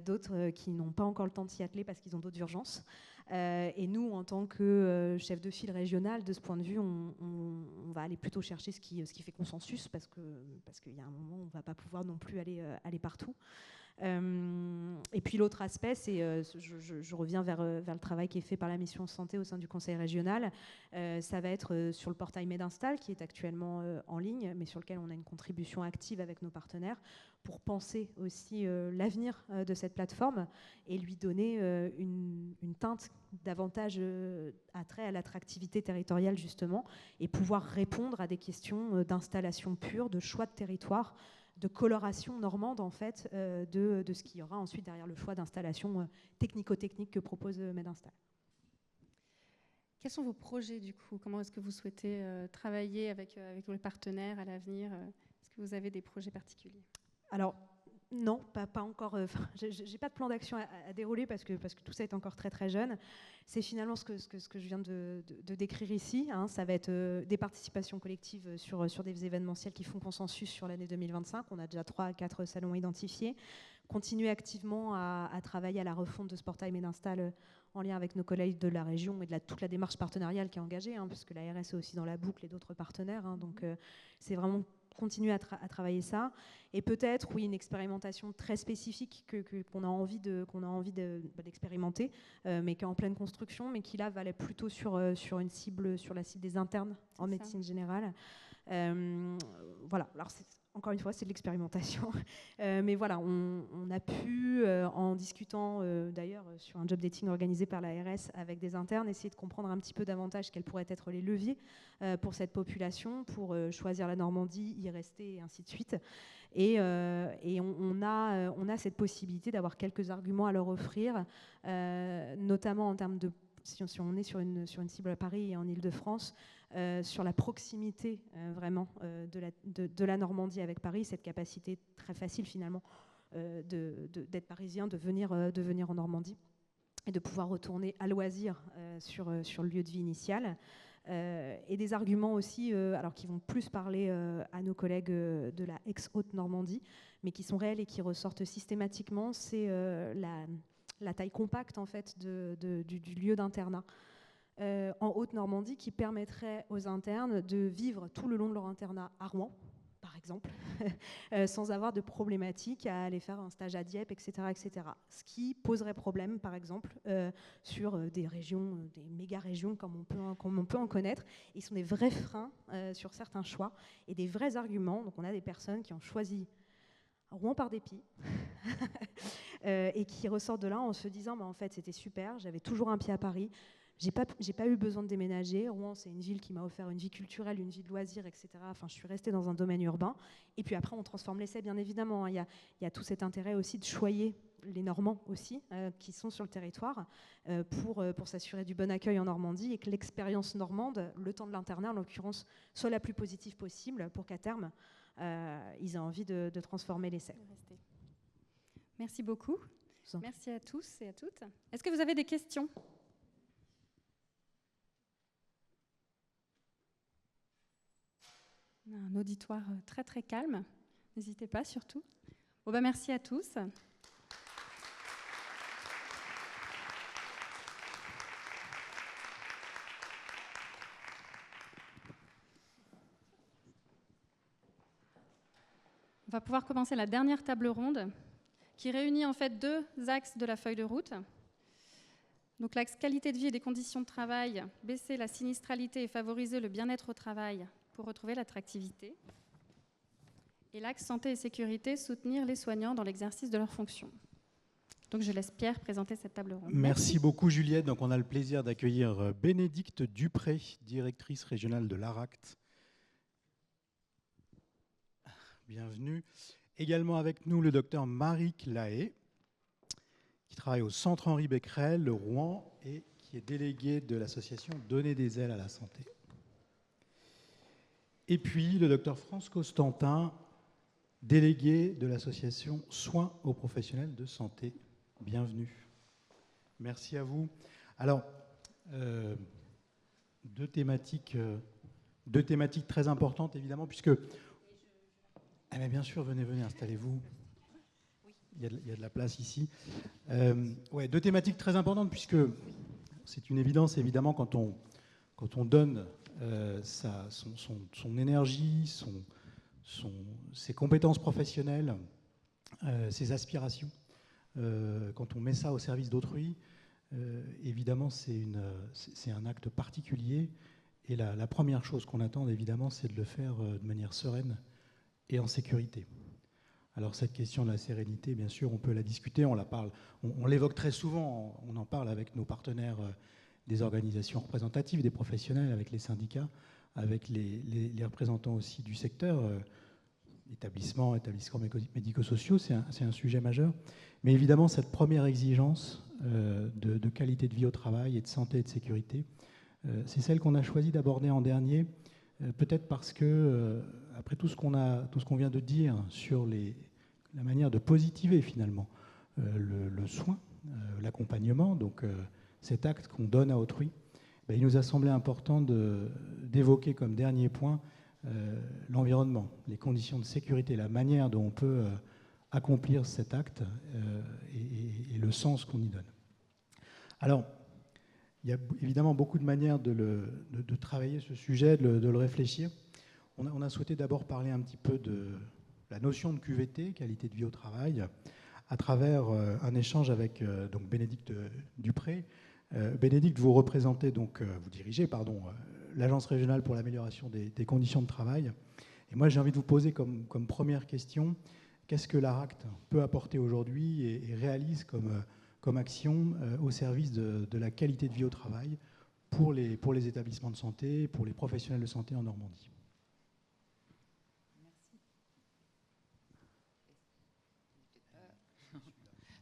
d'autres qui n'ont pas encore le temps de s'y atteler parce qu'ils ont d'autres urgences. Et nous, en tant que chef de file régional, de ce point de vue, on va aller plutôt chercher ce qui fait consensus, parce qu'il y a un moment où on ne va pas pouvoir non plus aller partout. Et puis l'autre aspect, c'est, je reviens vers le travail qui est fait par la mission santé au sein du conseil régional. Ça va être sur le portail MedInstall, qui est actuellement en ligne, mais sur lequel on a une contribution active avec nos partenaires pour penser aussi l'avenir de cette plateforme et lui donner une teinte davantage attrait à l'attractivité territoriale, justement, et pouvoir répondre à des questions d'installation pure, de choix de territoire, de coloration normande, en fait, de ce qu'il y aura ensuite derrière le choix d'installation technico-technique que propose MedInstall. Quels sont vos projets, du coup? Comment est-ce que vous souhaitez travailler avec vos partenaires à l'avenir? Est-ce que vous avez des projets particuliers? Alors, non, pas encore. J'ai pas de plan d'action à dérouler parce que tout ça est encore très très jeune. C'est finalement ce que je viens de décrire ici. Ça va être des participations collectives sur des événementiels qui font consensus sur l'année 2025. On a déjà 3 à 4 salons identifiés. Continuer activement à travailler à la refonte de ce portail MedInstall en lien avec nos collègues de la région et de toute la démarche partenariale qui est engagée, puisque la RS est aussi dans la boucle et d'autres partenaires. Donc c'est vraiment continuer à travailler ça. Et peut-être, oui, une expérimentation très spécifique qu'on a envie d'expérimenter, mais qui est en pleine construction, mais qui là va aller plutôt sur la cible des internes en médecine générale. Voilà. Alors encore une fois, c'est de l'expérimentation. Mais voilà, on a pu, en discutant d'ailleurs sur un job dating organisé par la RS avec des internes, essayer de comprendre un petit peu davantage quels pourraient être les leviers pour cette population, pour choisir la Normandie, y rester et ainsi de suite. Et on a cette possibilité d'avoir quelques arguments à leur offrir, notamment en termes de, si on est sur une cible à Paris et en Île-de-France, sur la proximité vraiment de la Normandie avec Paris, cette capacité très facile finalement d'être parisien, de venir en Normandie et de pouvoir retourner à loisir sur le lieu de vie initial. Et des arguments aussi, alors qui vont plus parler à nos collègues de la ex-Haute-Normandie, mais qui sont réels et qui ressortent systématiquement, c'est la taille compacte en fait du lieu d'internat en Haute-Normandie, qui permettrait aux internes de vivre tout le long de leur internat à Rouen, par exemple, sans avoir de problématiques à aller faire un stage à Dieppe, etc., etc. Ce qui poserait problème, par exemple, sur des régions, des méga-régions comme on peut en connaître. Ils sont des vrais freins sur certains choix et des vrais arguments. Donc on a des personnes qui ont choisi Rouen par dépit et qui ressortent de là en se disant en fait c'était super, j'avais toujours un pied à Paris. J'ai pas eu besoin de déménager. Rouen, c'est une ville qui m'a offert une vie culturelle, une vie de loisirs, etc. Enfin, je suis restée dans un domaine urbain. Et puis après, on transforme l'essai, bien évidemment. Il y a tout cet intérêt aussi de choyer les Normands aussi, qui sont sur le territoire, pour s'assurer du bon accueil en Normandie et que l'expérience normande, le temps de l'internat en l'occurrence, soit la plus positive possible pour qu'à terme, ils aient envie de transformer l'essai. Merci beaucoup. Merci à tous et à toutes. Est-ce que vous avez des questions ? Un auditoire très très calme, n'hésitez pas surtout. Bon, merci à tous. On va pouvoir commencer la dernière table ronde qui réunit en fait deux axes de la feuille de route. Donc l'axe qualité de vie et des conditions de travail, baisser la sinistralité et favoriser le bien-être au travail pour retrouver l'attractivité. Et l'axe santé et sécurité, soutenir les soignants dans l'exercice de leurs fonctions. Donc je laisse Pierre présenter cette table ronde. Merci beaucoup Juliette. Donc on a le plaisir d'accueillir Bénédicte Dupré, directrice régionale de l'ARACT. Bienvenue. Également avec nous le docteur Maric Lahaye, qui travaille au Centre Henri Becquerel de Rouen et qui est délégué de l'association Donner des ailes à la santé. Et puis le docteur France Costantin, délégué de l'association Soins aux professionnels de santé. Bienvenue. Merci à vous. Alors, deux thématiques très importantes, évidemment, puisque... Ah mais bien sûr, venez, installez-vous. Il y a de la place ici. Deux thématiques très importantes, puisque c'est une évidence, évidemment, quand on donne son énergie, ses compétences professionnelles, ses aspirations, quand on met ça au service d'autrui, évidemment, c'est un acte particulier. Et la première chose qu'on attend, évidemment, c'est de le faire de manière sereine et en sécurité. Alors cette question de la sérénité, bien sûr, on peut la discuter, on l'évoque très souvent, on en parle avec nos partenaires des organisations représentatives, des professionnels, avec les syndicats, avec les représentants aussi du secteur, établissements médico-sociaux, c'est un sujet majeur. Mais évidemment, cette première exigence de qualité de vie au travail et de santé et de sécurité, c'est celle qu'on a choisi d'aborder en dernier, peut-être parce que, après tout ce qu'on vient de dire sur la manière de positiver finalement le soin, l'accompagnement, donc cet acte qu'on donne à autrui, il nous a semblé important d'évoquer comme dernier point l'environnement, les conditions de sécurité, la manière dont on peut accomplir cet acte et le sens qu'on y donne. Alors, y a évidemment beaucoup de manières de travailler ce sujet, de le réfléchir. On a souhaité d'abord parler un petit peu de la notion de QVT, qualité de vie au travail, à travers un échange avec donc Bénédicte Dupré. Bénédicte, vous représentez donc, vous dirigez, pardon, l'Agence régionale pour l'amélioration des conditions de travail. Et moi, j'ai envie de vous poser comme première question, qu'est-ce que l'ARACT peut apporter aujourd'hui et réalise comme action au service de la qualité de vie au travail pour les établissements de santé, pour les professionnels de santé en Normandie?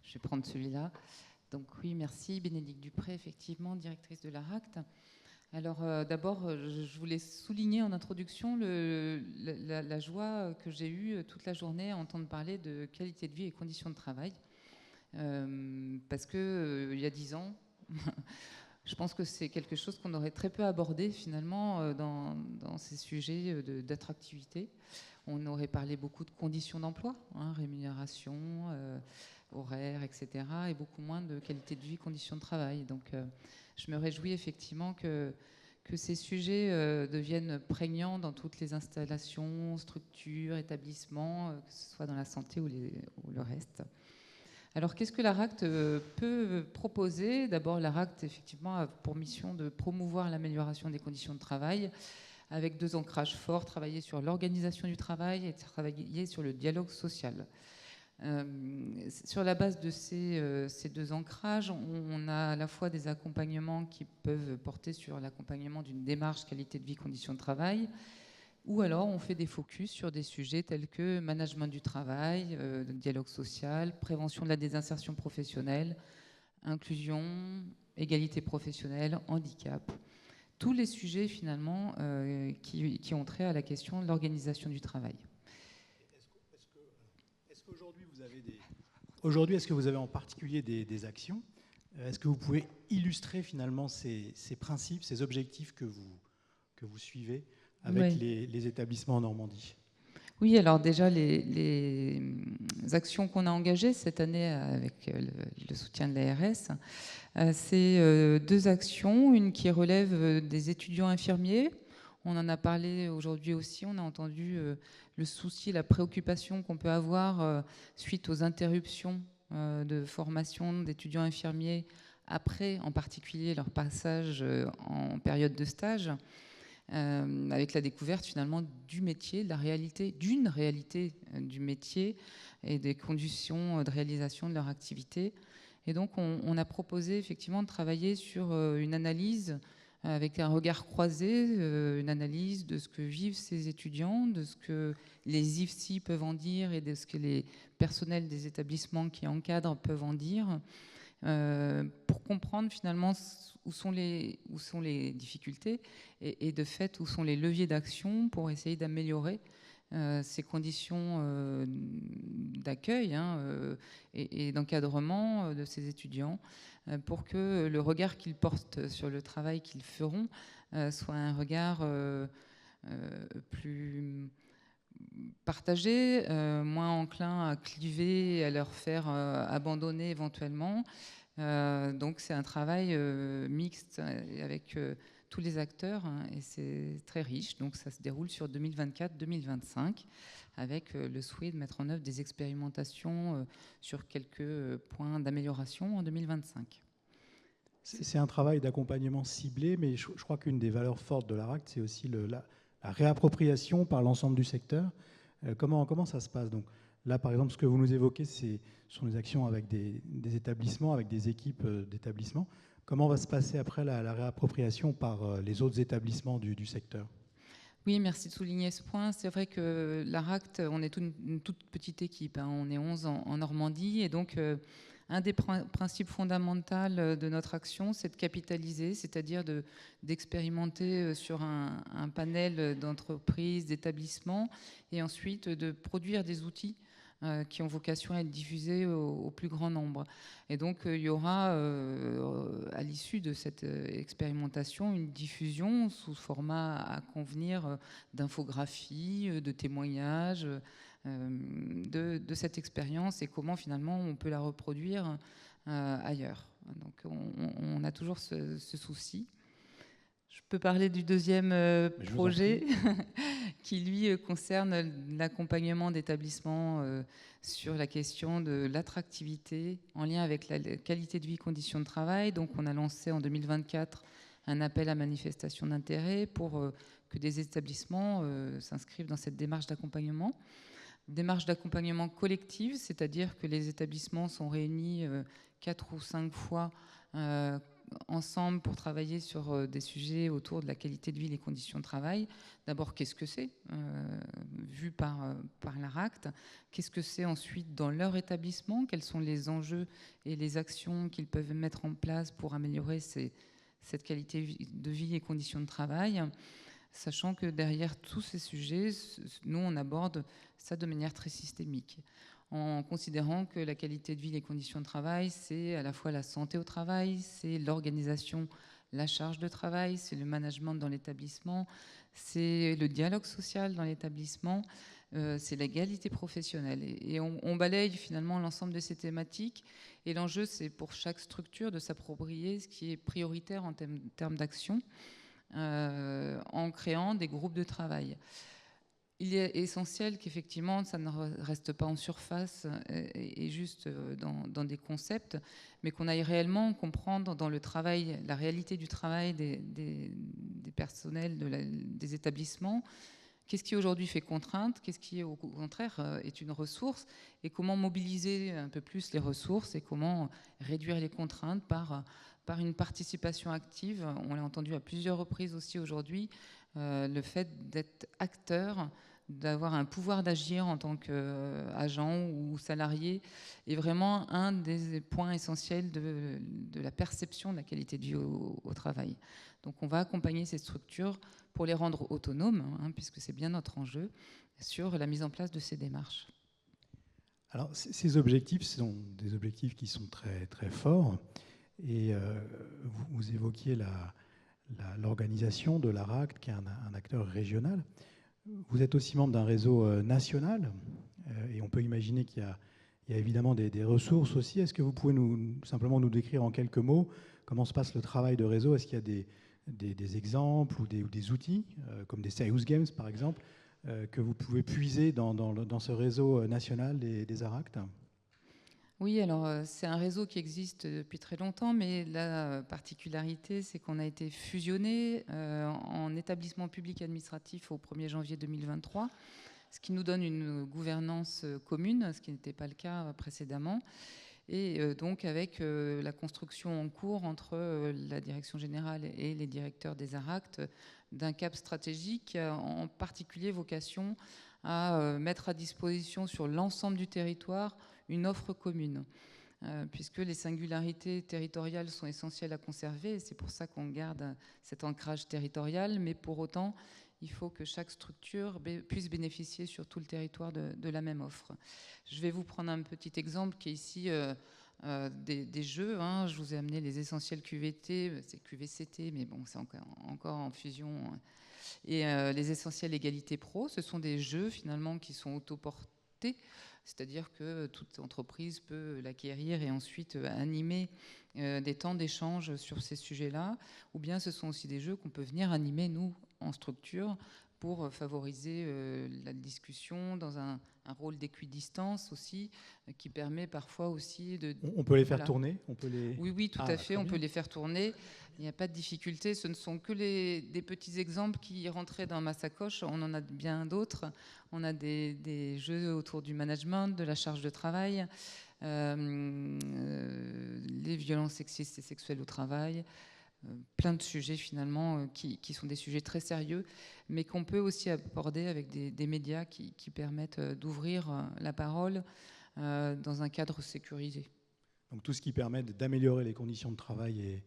Je vais prendre celui-là. Donc oui, merci. Bénédicte Dupré, effectivement, directrice de l'ARACT. Alors d'abord, je voulais souligner en introduction la joie que j'ai eue toute la journée à entendre parler de qualité de vie et conditions de travail. Parce que il y a 10 ans, je pense que c'est quelque chose qu'on aurait très peu abordé finalement dans ces sujets d'attractivité. On aurait parlé beaucoup de conditions d'emploi, rémunération, horaires, etc. et beaucoup moins de qualité de vie, conditions de travail. Donc je me réjouis effectivement que ces sujets deviennent prégnants dans toutes les installations, structures, établissements, que ce soit dans la santé ou le reste. Alors, qu'est-ce que l'ARACT peut proposer? D'abord, l'ARACT, effectivement, a pour mission de promouvoir l'amélioration des conditions de travail avec 2 ancrages forts, travailler sur l'organisation du travail et travailler sur le dialogue social. Sur la base de ces 2 ancrages, on a à la fois des accompagnements qui peuvent porter sur l'accompagnement d'une démarche qualité de vie, conditions de travail, ou alors on fait des focus sur des sujets tels que management du travail, dialogue social, prévention de la désinsertion professionnelle, inclusion, égalité professionnelle, handicap. Tous les sujets finalement qui ont trait à la question de l'organisation du travail. Aujourd'hui, est-ce que vous avez en particulier des actions? Est-ce que vous pouvez illustrer finalement ces principes, ces objectifs que vous suivez avec les établissements en Normandie? Oui, alors déjà, les actions qu'on a engagées cette année avec le soutien de l'ARS, c'est 2 actions. Une qui relève des étudiants infirmiers. On en a parlé aujourd'hui aussi. On a entendu le souci, la préoccupation qu'on peut avoir suite aux interruptions de formation d'étudiants infirmiers après, en particulier, leur passage en période de stage. Avec la découverte finalement du métier, de la réalité, d'une réalité du métier et des conditions de réalisation de leur activité. Et donc on a proposé effectivement de travailler sur une analyse avec un regard croisé, une analyse de ce que vivent ces étudiants, de ce que les IFSI peuvent en dire et de ce que les personnels des établissements qui encadrent peuvent en dire, pour comprendre finalement où sont les difficultés et de fait où sont les leviers d'action pour essayer d'améliorer ces conditions d'accueil et d'encadrement de ces étudiants pour que le regard qu'ils portent sur le travail qu'ils feront soit un regard plus partagé, moins enclin à cliver et à leur faire abandonner éventuellement. Donc c'est un travail mixte avec tous les acteurs et c'est très riche. Donc ça se déroule sur 2024-2025 avec le souhait de mettre en œuvre des expérimentations sur quelques points d'amélioration en 2025. C'est un travail d'accompagnement ciblé, mais je crois qu'une des valeurs fortes de l'ARACT, c'est aussi la réappropriation par l'ensemble du secteur. Comment ça se passe? Donc, là, par exemple, ce que vous nous évoquez, ce sont des actions avec des établissements, avec des équipes d'établissements. Comment va se passer après la réappropriation par les autres établissements du secteur? Oui, merci de souligner ce point. C'est vrai que l'ARACT, on est une toute petite équipe. On est 11 en Normandie. Et donc, un des principes fondamentaux de notre action, c'est de capitaliser, c'est-à-dire d'expérimenter sur un panel d'entreprises, d'établissements, et ensuite de produire des outils qui ont vocation à être diffusés au plus grand nombre. Et donc, il y aura, à l'issue de cette expérimentation, une diffusion sous format à convenir d'infographies, de témoignages, de cette expérience et comment finalement on peut la reproduire ailleurs. Donc on a toujours ce souci. Je peux parler du deuxième projet qui, lui, concerne l'accompagnement d'établissements sur la question de l'attractivité en lien avec la qualité de vie et conditions de travail. Donc on a lancé en 2024 un appel à manifestation d'intérêt pour que des établissements s'inscrivent dans cette démarche d'accompagnement. Démarche d'accompagnement collective, c'est-à-dire que les établissements sont réunis 4 ou 5 fois ensemble pour travailler sur des sujets autour de la qualité de vie et les conditions de travail. D'abord, qu'est-ce que c'est, vu par l'ARACT? Qu'est-ce que c'est ensuite dans leur établissement? Quels sont les enjeux et les actions qu'ils peuvent mettre en place pour améliorer cette qualité de vie et conditions de travail? Sachant que derrière tous ces sujets, nous, on aborde ça de manière très systémique, en considérant que la qualité de vie et les conditions de travail, c'est à la fois la santé au travail, c'est l'organisation, la charge de travail, c'est le management dans l'établissement, c'est le dialogue social dans l'établissement, c'est l'égalité professionnelle. Et on balaye finalement l'ensemble de ces thématiques. Et l'enjeu, c'est pour chaque structure de s'approprier ce qui est prioritaire en termes d'action, en créant des groupes de travail. Il est essentiel qu'effectivement, ça ne reste pas en surface et juste dans des concepts, mais qu'on aille réellement comprendre dans le travail, la réalité du travail des personnels, des établissements, qu'est-ce qui aujourd'hui fait contrainte, qu'est-ce qui au contraire est une ressource, et comment mobiliser un peu plus les ressources et comment réduire les contraintes par une participation active. On l'a entendu à plusieurs reprises aussi aujourd'hui, le fait d'être acteur, d'avoir un pouvoir d'agir en tant qu'agent ou salarié est vraiment un des points essentiels de la perception de la qualité de vie au travail. Donc on va accompagner ces structures pour les rendre autonomes, puisque c'est bien notre enjeu, sur la mise en place de ces démarches. Alors ces objectifs sont des objectifs qui sont très, très forts. Et vous évoquiez l'organisation de l'ARACT, qui est un acteur régional. Vous êtes aussi membre d'un réseau national, et on peut imaginer qu'il y a évidemment des ressources aussi. Est-ce que vous pouvez simplement nous décrire en quelques mots comment se passe le travail de réseau? Est-ce qu'il y a des exemples ou des outils, comme des Serious Games par exemple, que vous pouvez puiser dans ce réseau national des ARACT? Oui, alors c'est un réseau qui existe depuis très longtemps, mais la particularité, c'est qu'on a été fusionné en établissement public administratif au 1er janvier 2023, ce qui nous donne une gouvernance commune, ce qui n'était pas le cas précédemment. Et donc avec la construction en cours entre la direction générale et les directeurs des ARACT d'un cap stratégique, en particulier vocation à mettre à disposition sur l'ensemble du territoire une offre commune, puisque les singularités territoriales sont essentielles à conserver, et c'est pour ça qu'on garde cet ancrage territorial, mais pour autant, il faut que chaque structure puisse bénéficier sur tout le territoire de la même offre. Je vais vous prendre un petit exemple qui est ici des jeux. Je vous ai amené les essentiels QVT, c'est QVCT, mais bon, c'est encore en fusion. Et les essentiels égalité pro, ce sont des jeux finalement qui sont autoportés, c'est-à-dire que toute entreprise peut l'acquérir et ensuite animer des temps d'échange sur ces sujets-là. Ou bien ce sont aussi des jeux qu'on peut venir animer, nous, en structure, pour favoriser la discussion dans un rôle d'équidistance aussi, qui permet parfois aussi de... On peut les faire tourner, on peut les... Oui, tout à fait, on peut les faire tourner. Il n'y a pas de difficulté. Ce ne sont que des petits exemples qui rentraient dans ma sacoche. On en a bien d'autres. On a des jeux autour du management, de la charge de travail, les violences sexistes et sexuelles au travail, plein de sujets finalement qui sont des sujets très sérieux, mais qu'on peut aussi aborder avec des médias qui permettent d'ouvrir la parole dans un cadre sécurisé. Donc tout ce qui permet d'améliorer les conditions de travail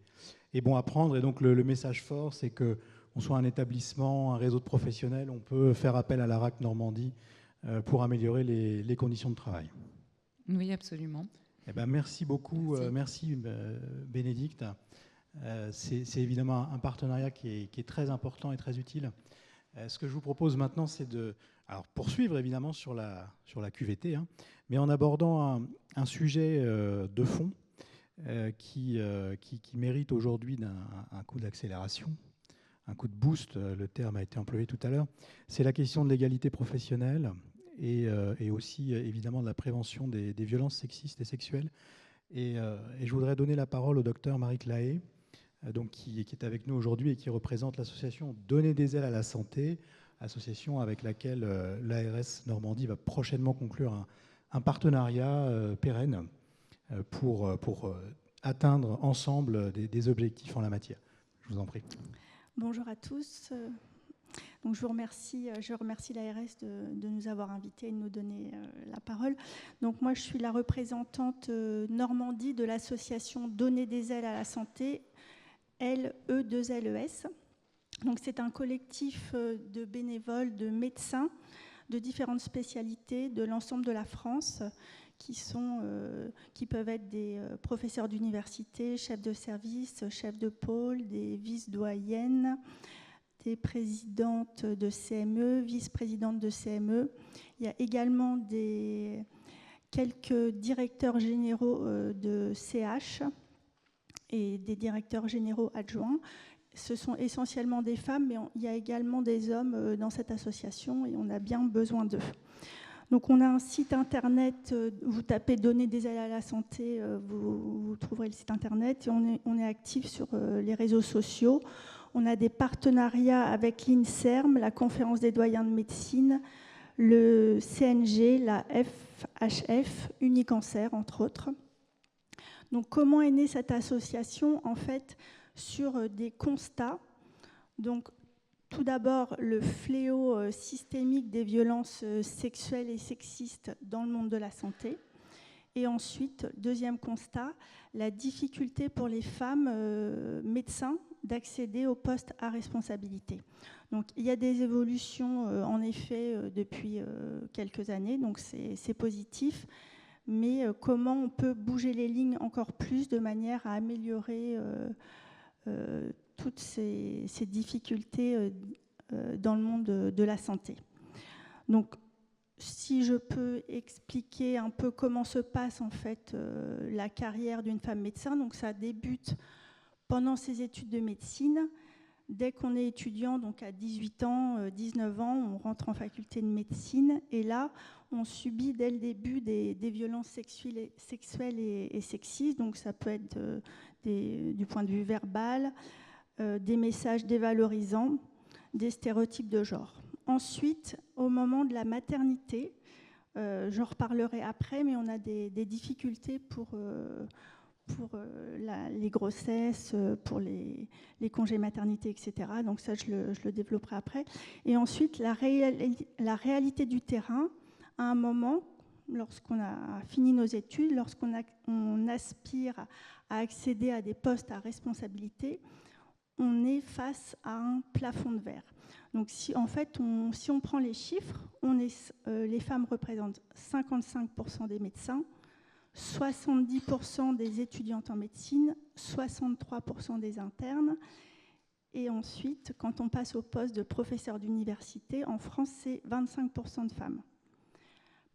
est bon à prendre. Et donc le message fort, c'est qu'on soit un établissement, un réseau de professionnels, on peut faire appel à l'ARACT Normandie pour améliorer les conditions de travail. Oui, absolument. Eh ben, merci beaucoup, merci Bénédicte. C'est évidemment un partenariat qui est très important et très utile. Ce que je vous propose maintenant, c'est de poursuivre évidemment sur la QVT, mais en abordant un sujet de fond qui mérite aujourd'hui un coup d'accélération, un coup de boost, le terme a été employé tout à l'heure. C'est la question de l'égalité professionnelle et aussi évidemment de la prévention des violences sexistes et sexuelles. Et je voudrais donner la parole au docteur Marie Claé, donc qui est avec nous aujourd'hui et qui représente l'association Donner des ailes à la santé, association avec laquelle l'ARS Normandie va prochainement conclure un partenariat pérenne pour atteindre ensemble des objectifs en la matière. Je vous en prie. Bonjour à tous. Donc je remercie l'ARS de nous avoir invités et de nous donner la parole. Donc moi, je suis la représentante Normandie de l'association Donner des ailes à la santé, LE2LES. Donc c'est un collectif de bénévoles, de médecins de différentes spécialités de l'ensemble de la France qui peuvent être des professeurs d'université, chefs de service, chefs de pôle, des vice-doyennes, des présidentes de CME, vice-présidentes de CME. Il y a également quelques directeurs généraux de CH et des directeurs généraux adjoints. Ce sont essentiellement des femmes, mais il y a également des hommes dans cette association et on a bien besoin d'eux. Donc on a un site internet, vous tapez Donner des ailes à la santé, vous trouverez le site internet, et on est actif sur les réseaux sociaux. On a des partenariats avec l'INSERM, la Conférence des doyens de médecine, le CNG, la FHF, Unicancer, entre autres. Donc comment est née cette association? En fait, sur des constats. Donc, tout d'abord, le fléau systémique des violences sexuelles et sexistes dans le monde de la santé. Et ensuite, deuxième constat, la difficulté pour les femmes médecins d'accéder aux postes à responsabilité. Donc, il y a des évolutions, en effet, depuis quelques années, donc c'est positif. Mais comment on peut bouger les lignes encore plus de manière à améliorer toutes ces difficultés dans le monde de la santé. Donc, si je peux expliquer un peu comment se passe en fait la carrière d'une femme médecin, donc ça débute pendant ses études de médecine. Dès qu'on est étudiant, donc à 18 ans, 19 ans, on rentre en faculté de médecine et là, on subit dès le début des violences sexuelles et sexistes. Donc ça peut être du point de vue verbal, des messages dévalorisants, des stéréotypes de genre. Ensuite, au moment de la maternité, j'en reparlerai après, mais on a des difficultés pour les grossesses, pour les congés maternité, etc. Donc ça, je le développerai après. Et ensuite, la réalité du terrain, à un moment, lorsqu'on a fini nos études, lorsqu'on aspire à accéder à des postes à responsabilité, on est face à un plafond de verre. Donc si on prend les chiffres, les femmes représentent 55% des médecins, 70% des étudiantes en médecine, 63% des internes. Et ensuite, quand on passe au poste de professeur d'université, en France, c'est 25% de femmes.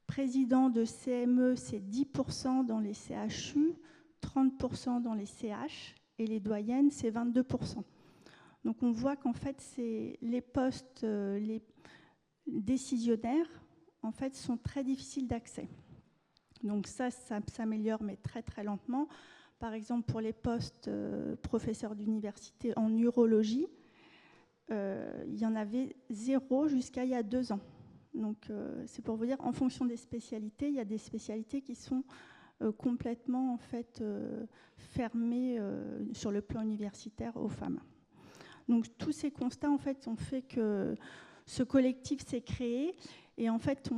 Président de CME, c'est 10% dans les CHU, 30% dans les CH, et les doyennes, c'est 22%. Donc on voit qu'en fait, les postes les décisionnaires en fait, sont très difficiles d'accès. Donc ça s'améliore, mais très très lentement. Par exemple, pour les postes professeurs d'université en urologie, il y en avait 0 jusqu'à il y a 2 ans. Donc c'est pour vous dire, en fonction des spécialités, il y a des spécialités qui sont complètement en fait, fermées sur le plan universitaire aux femmes. Donc tous ces constats en fait, ont fait que ce collectif s'est créé. Et en fait,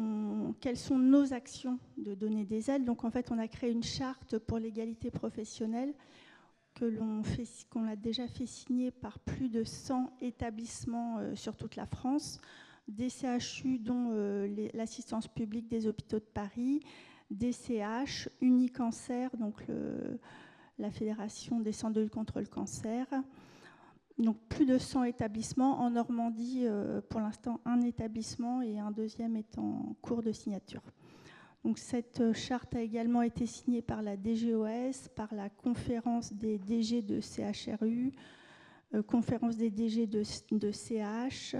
quelles sont nos actions de donner des ailes? Donc en fait, on a créé une charte pour l'égalité professionnelle qu'on a déjà fait signer par plus de 100 établissements sur toute la France, des CHU dont l'assistance publique des hôpitaux de Paris, des CH, Unicancer, donc la Fédération des centres de lutte contre le cancer. Donc plus de 100 établissements. En Normandie, pour l'instant, un établissement et un deuxième est en cours de signature. Donc, cette charte a également été signée par la DGOS, par la conférence des DG de CHRU, conférence des DG de CH,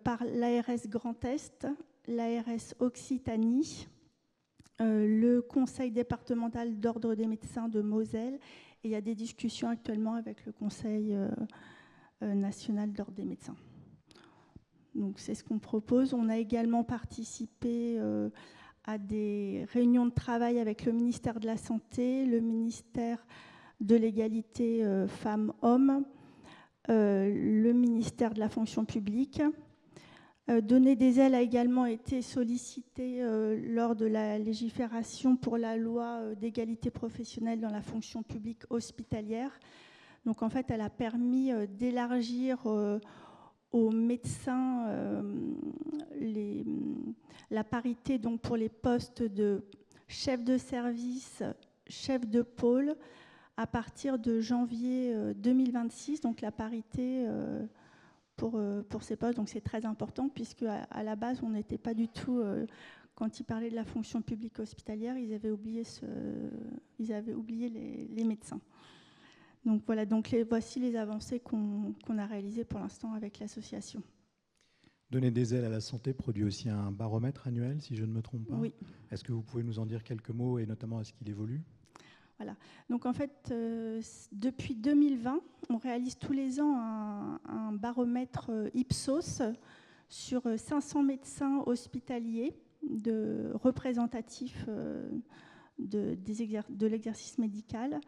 par l'ARS Grand Est, l'ARS Occitanie, le Conseil départemental d'ordre des médecins de Moselle, et il y a des discussions actuellement avec le Conseil national d'ordre des médecins. Donc c'est ce qu'on propose. On a également participé à des réunions de travail avec le ministère de la Santé, le ministère de l'égalité femmes-hommes, le ministère de la fonction publique. Donner des ailes a également été sollicité lors de la légifération pour la loi d'égalité professionnelle dans la fonction publique hospitalière. Donc en fait, elle a permis d'élargir aux médecins la parité donc, pour les postes de chef de service, chef de pôle, à partir de janvier 2026. Donc la parité pour ces postes, donc c'est très important, puisque à la base, on n'était pas du tout, quand ils parlaient de la fonction publique hospitalière, ils avaient oublié les médecins. Donc voilà, donc voici les avancées qu'on a réalisées pour l'instant avec l'association. Donner des ailes à la santé produit aussi un baromètre annuel, si je ne me trompe pas. Oui. Est-ce que vous pouvez nous en dire quelques mots, et notamment est-ce qu'il évolue ? Voilà. Donc en fait, depuis 2020, on réalise tous les ans un baromètre Ipsos sur 500 médecins hospitaliers représentatifs de l'exercice médical.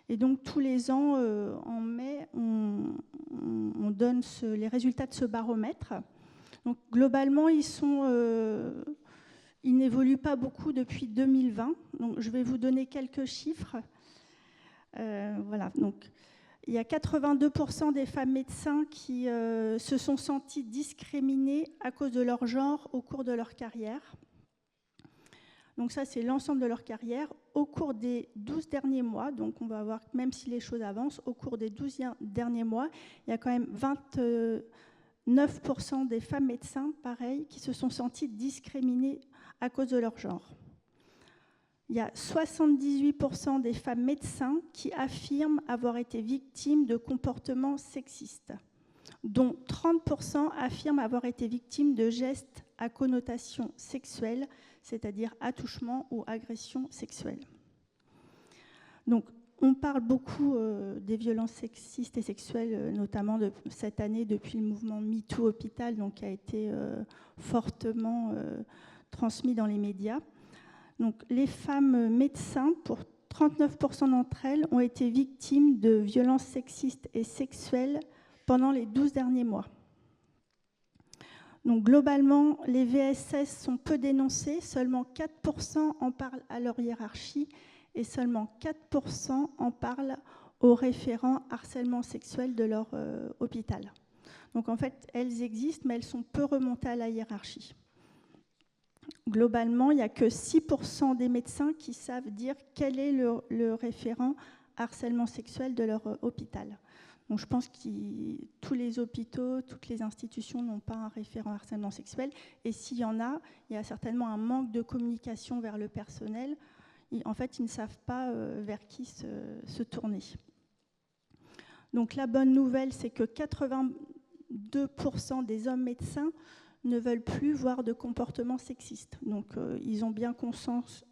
Et donc tous les ans, en mai, on donne les résultats de ce baromètre. Donc globalement, ils n'évoluent pas beaucoup depuis 2020. Donc, je vais vous donner quelques chiffres. Voilà. Donc, il y a 82% des femmes médecins qui se sont senties discriminées à cause de leur genre au cours de leur carrière. Donc ça, c'est l'ensemble de leur carrière. Au cours des 12 derniers mois, donc on va voir que même si les choses avancent, au cours des 12 derniers mois, il y a quand même 29% des femmes médecins, pareil, qui se sont senties discriminées à cause de leur genre. Il y a 78% des femmes médecins qui affirment avoir été victimes de comportements sexistes, dont 30% affirment avoir été victimes de gestes à connotation sexuelle, c'est-à-dire attouchement ou agression sexuelle. Donc, on parle beaucoup des violences sexistes et sexuelles, notamment cette année depuis le mouvement MeToo Hôpital, donc, qui a été fortement transmis dans les médias. Donc, les femmes médecins, pour 39% d'entre elles, ont été victimes de violences sexistes et sexuelles pendant les 12 derniers mois. Donc, globalement, les VSS sont peu dénoncés, seulement 4% en parlent à leur hiérarchie et seulement 4% en parlent aux référents harcèlement sexuel de leur hôpital. Donc, en fait, elles existent, mais elles sont peu remontées à la hiérarchie. Globalement, il n'y a que 6% des médecins qui savent dire quel est le référent harcèlement sexuel de leur hôpital. Donc, je pense que tous les hôpitaux, toutes les institutions n'ont pas un référent harcèlement sexuel. Et s'il y en a, il y a certainement un manque de communication vers le personnel. En fait, ils ne savent pas vers qui se tourner. Donc, la bonne nouvelle, c'est que 82% des hommes médecins ne veulent plus voir de comportements sexistes. Donc, ils ont bien conscience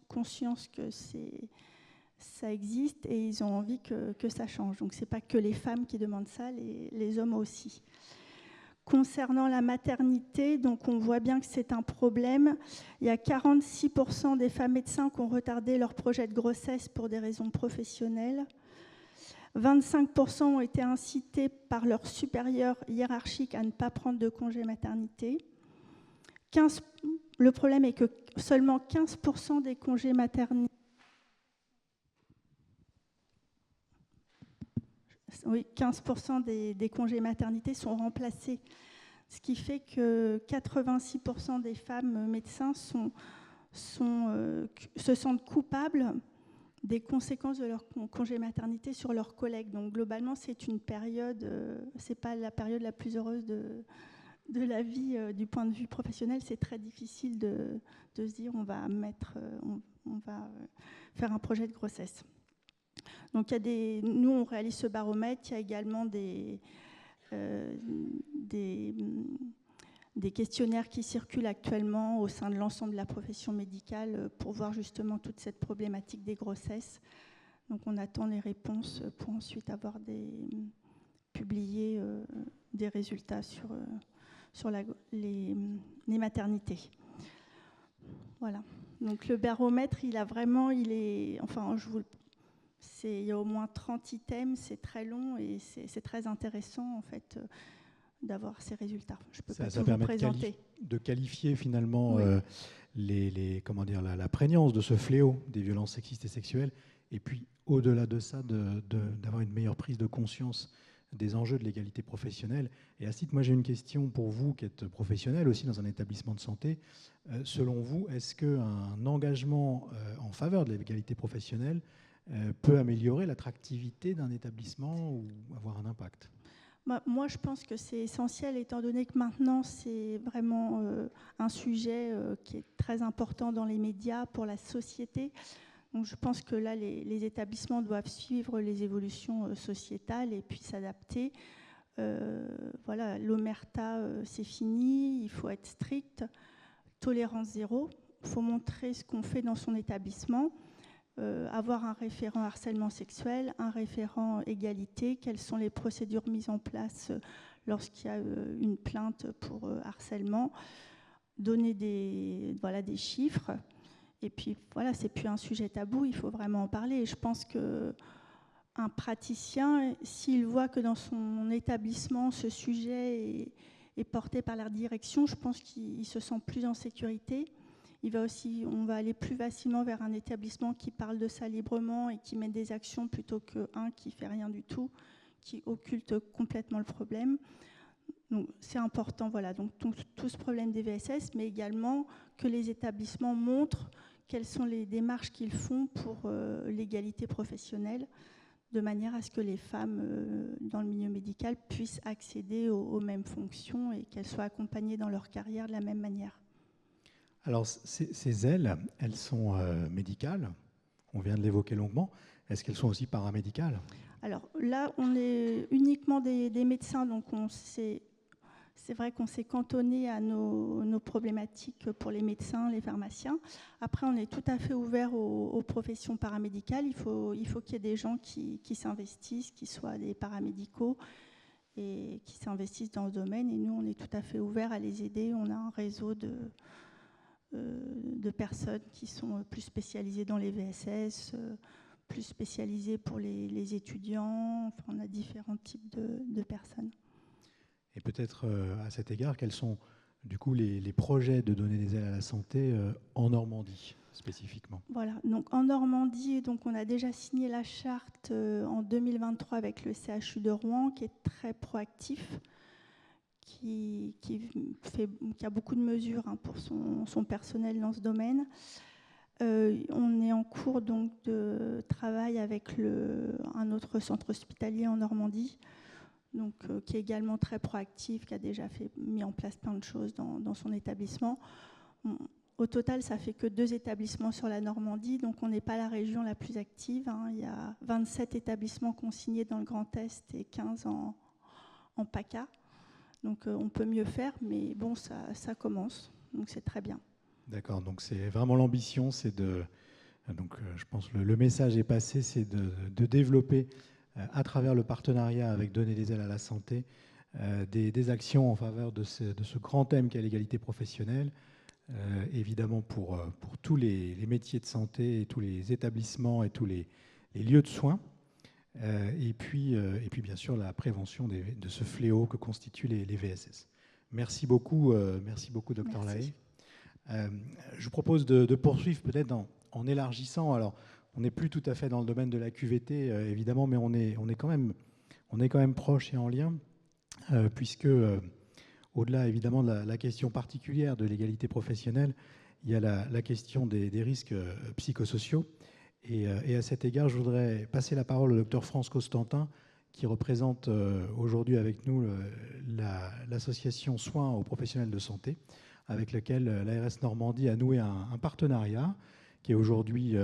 que ça existe et ils ont envie que ça change. Donc, ce n'est pas que les femmes qui demandent ça, les hommes aussi. Concernant la maternité, donc on voit bien que c'est un problème. Il y a 46% des femmes médecins qui ont retardé leur projet de grossesse pour des raisons professionnelles. 25% ont été incités par leurs supérieurs hiérarchiques à ne pas prendre de congé maternité. Le problème est que seulement 15% des congés maternité. Oui, 15% des congés maternité sont remplacés, ce qui fait que 86% des femmes médecins se sentent coupables des conséquences de leur congé maternité sur leurs collègues. Donc globalement, c'est une période, c'est pas la période la plus heureuse la vie du point de vue professionnel, c'est très difficile de se dire on va faire un projet de grossesse. Donc nous, on réalise ce baromètre. Il y a également des questionnaires qui circulent actuellement au sein de l'ensemble de la profession médicale pour voir justement toute cette problématique des grossesses. Donc on attend les réponses pour ensuite avoir publier des résultats sur les maternités. Voilà. Donc le baromètre, il y a au moins 30 items, c'est très long et c'est très intéressant en fait d'avoir ces résultats. Je peux pas tout vous présenter. De qualifier finalement Oui. la prégnance de ce fléau des violences sexistes et sexuelles, et puis au-delà de ça, d'avoir une meilleure prise de conscience des enjeux de l'égalité professionnelle. Et à ce titre, moi j'ai une question pour vous qui êtes professionnel aussi dans un établissement de santé. Selon vous, est-ce qu'un engagement en faveur de l'égalité professionnelle peut améliorer l'attractivité d'un établissement ou avoir un impact ? Moi, je pense que c'est essentiel, étant donné que maintenant, c'est vraiment un sujet qui est très important dans les médias, pour la société. Donc, je pense que là, les établissements doivent suivre les évolutions sociétales et puis s'adapter. Voilà, l'omerta, c'est fini, il faut être strict, tolérance zéro. Il faut montrer ce qu'on fait dans son établissement. Avoir un référent harcèlement sexuel, un référent égalité, quelles sont les procédures mises en place lorsqu'il y a une plainte pour harcèlement, donner des chiffres. Et puis voilà, c'est plus un sujet tabou, il faut vraiment en parler. Et je pense qu'un praticien, s'il voit que dans son établissement, ce sujet est porté par la direction, je pense qu'il se sent plus en sécurité. On va aller plus facilement vers un établissement qui parle de ça librement et qui met des actions plutôt qu'un qui ne fait rien du tout, qui occulte complètement le problème. Donc, c'est important, voilà, donc tout ce problème des VSS, mais également que les établissements montrent quelles sont les démarches qu'ils font pour l'égalité professionnelle, de manière à ce que les femmes dans le milieu médical puissent accéder aux mêmes fonctions et qu'elles soient accompagnées dans leur carrière de la même manière. Alors, ces ailes, elles sont médicales, on vient de l'évoquer longuement. Est-ce qu'elles sont aussi paramédicales ? Alors là, on est uniquement des médecins, donc c'est vrai qu'on s'est cantonné à nos problématiques pour les médecins, les pharmaciens. Après, on est tout à fait ouvert aux professions paramédicales. Il faut qu'il y ait des gens qui s'investissent, qui soient des paramédicaux et qui s'investissent dans ce domaine. Et nous, on est tout à fait ouvert à les aider. On a un réseau de personnes qui sont plus spécialisées dans les VSS, plus spécialisées pour les étudiants. Enfin, on a différents types de personnes. Et peut-être à cet égard, quels sont du coup les projets de donner des ailes à la santé en Normandie spécifiquement ? Voilà, donc en Normandie, donc on a déjà signé la charte en 2023 avec le CHU de Rouen, qui est très proactif, qui a beaucoup de mesures pour son personnel dans ce domaine. On est en cours donc de travail avec un autre centre hospitalier en Normandie, donc, qui est également très proactif, qui a déjà mis en place plein de choses dans son établissement. Au total, ça fait que 2 établissements sur la Normandie, donc on n'est pas la région la plus active. Il y a 27 établissements consignés dans le Grand Est et 15 en PACA. Donc on peut mieux faire, mais bon, ça commence, donc c'est très bien. D'accord, donc c'est vraiment l'ambition, donc je pense que le message est passé, c'est de développer à travers le partenariat avec Donner des ailes à la santé des actions en faveur de ce grand thème qu'est l'égalité professionnelle, évidemment pour tous les métiers de santé et tous les établissements et tous les lieux de soins. Et puis bien sûr la prévention de ce fléau que constituent les VSS. Merci beaucoup Dr Lahaye. Je vous propose de poursuivre peut-être en élargissant. Alors, on n'est plus tout à fait dans le domaine de la QVT, évidemment, mais on est quand même proche et en lien, puisque au-delà évidemment de la question particulière de l'égalité professionnelle, il y a la question des risques psychosociaux. Et à cet égard, je voudrais passer la parole au Dr France Costantin, qui représente aujourd'hui avec nous l'association Soins aux professionnels de santé, avec laquelle l'ARS Normandie a noué un partenariat qui est aujourd'hui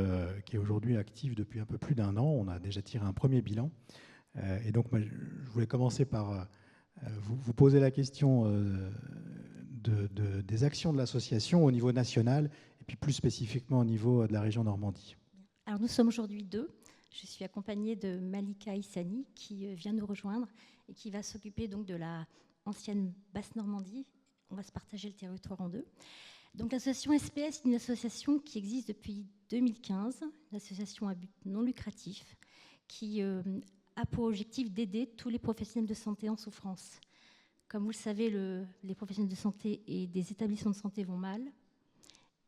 actif depuis un peu plus d'1 an. On a déjà tiré un premier bilan. Et donc, moi, je voulais commencer par vous poser la question des actions de l'association au niveau national et puis plus spécifiquement au niveau de la région Normandie. Alors, nous sommes aujourd'hui 2. Je suis accompagnée de Malika Issani qui vient nous rejoindre et qui va s'occuper donc de la ancienne Basse-Normandie. On va se partager le territoire en 2. Donc l'association SPS est une association qui existe depuis 2015, une association à but non lucratif qui a pour objectif d'aider tous les professionnels de santé en souffrance. Comme vous le savez, les professionnels de santé et des établissements de santé vont mal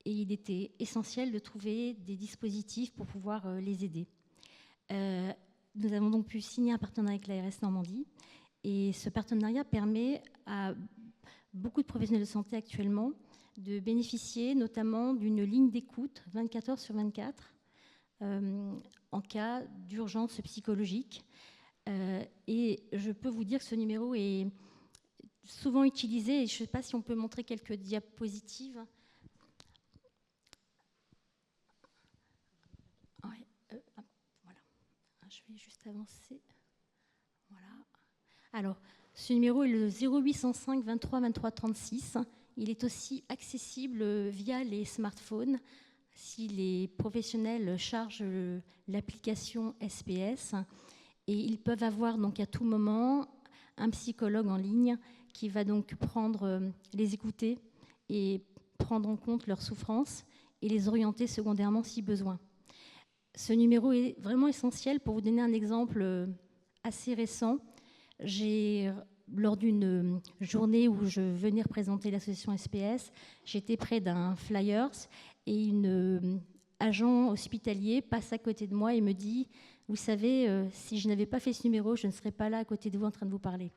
et il était essentiel de trouver des dispositifs pour pouvoir les aider. Nous avons donc pu signer un partenariat avec l'ARS Normandie et ce partenariat permet à beaucoup de professionnels de santé actuellement de bénéficier notamment d'une ligne d'écoute 24 heures sur 24 en cas d'urgence psychologique. Et je peux vous dire que ce numéro est souvent utilisé et je ne sais pas si on peut montrer quelques diapositives. Ouais, voilà. Je vais juste avancer. Voilà. Alors, ce numéro est le 0805 23 23 36. Il est aussi accessible via les smartphones si les professionnels chargent l'application SPS. Et ils peuvent avoir donc à tout moment un psychologue en ligne qui va donc les écouter et prendre en compte leurs souffrances et les orienter secondairement si besoin. Ce numéro est vraiment essentiel. Pour vous donner un exemple assez récent, lors d'une journée où je venais représenter l'association SPS, j'étais près d'un flyers et une agent hospitalier passe à côté de moi et me dit « Vous savez, si je n'avais pas fait ce numéro, je ne serais pas là à côté de vous en train de vous parler. »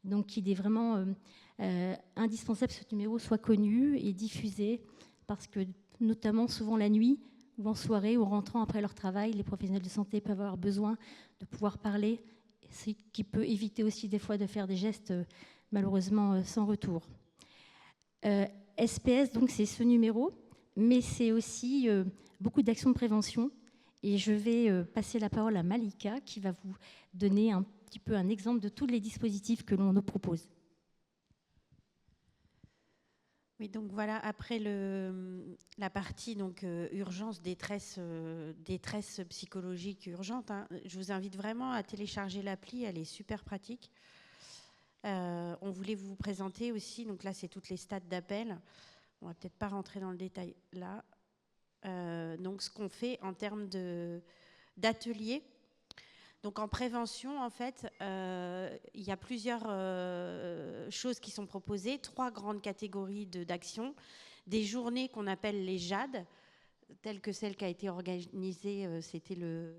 Donc il est vraiment indispensable que ce numéro soit connu et diffusé parce que notamment souvent la nuit ou en soirée ou en rentrant après leur travail, les professionnels de santé peuvent avoir besoin de pouvoir parler, ce qui peut éviter aussi des fois de faire des gestes malheureusement sans retour. SPS, donc c'est ce numéro, mais c'est aussi beaucoup d'actions de prévention. Et je vais passer la parole à Malika qui va vous donner un petit peu un exemple de tous les dispositifs que l'on nous propose. Oui, donc voilà, après la partie donc, urgence, détresse psychologique urgente, hein, je vous invite vraiment à télécharger l'appli, elle est super pratique. On voulait vous présenter aussi, donc là c'est toutes les stades d'appel, on ne va peut-être pas rentrer dans le détail là. Donc ce qu'on fait en termes d'ateliers. Donc en prévention, en fait, il y a plusieurs choses qui sont proposées, 3 grandes catégories d'actions. Des journées qu'on appelle les JAD, telles que celle qui a été organisée, c'était le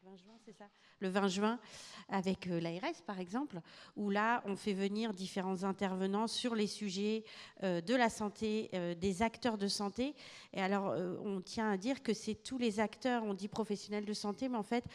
20 juin, c'est ça ? Le 20 juin, avec l'ARS par exemple, où là, on fait venir différents intervenants sur les sujets de la santé, des acteurs de santé. Et alors, on tient à dire que c'est tous les acteurs, on dit professionnels de santé, mais en fait,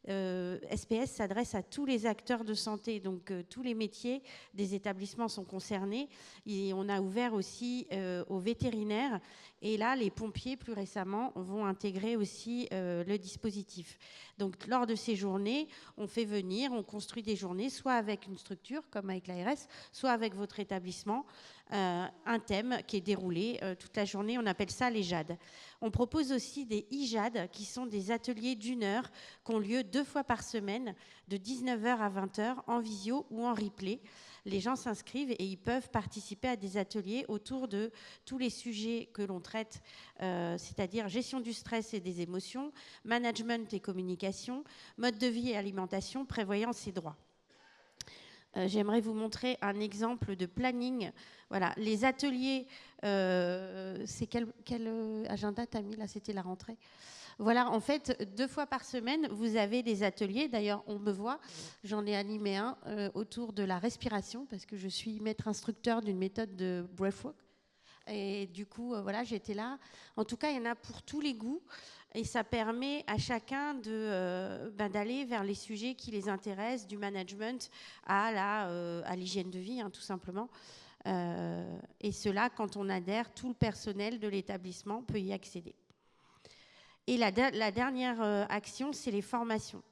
SPS s'adresse à tous les acteurs de santé, donc tous les métiers des établissements sont concernés. Et on a ouvert aussi aux vétérinaires. Et là, les pompiers, plus récemment, vont intégrer aussi le dispositif. Donc, lors de ces journées, on fait venir, on construit des journées, soit avec une structure, comme avec l'ARS, soit avec votre établissement, un thème qui est déroulé toute la journée. On appelle ça les JAD. On propose aussi des IJAD, qui sont des ateliers d'1 heure, qui ont lieu 2 fois par semaine, de 19h à 20h, en visio ou en replay. Les gens s'inscrivent et ils peuvent participer à des ateliers autour de tous les sujets que l'on traite, c'est-à-dire gestion du stress et des émotions, management et communication, mode de vie et alimentation, prévoyance et droit. J'aimerais vous montrer un exemple de planning. Voilà, les ateliers, c'est quel agenda tu as mis là? C'était la rentrée. Voilà, en fait, 2 fois par semaine, vous avez des ateliers. D'ailleurs, on me voit, j'en ai animé un autour de la respiration parce que je suis maître instructeur d'une méthode de breathwork. Et du coup, voilà, j'étais là. En tout cas, il y en a pour tous les goûts. Et ça permet à chacun d'aller vers les sujets qui les intéressent, du management à l'hygiène de vie, hein, tout simplement. Et cela, quand on adhère, tout le personnel de l'établissement peut y accéder. Et la dernière action, c'est les formations.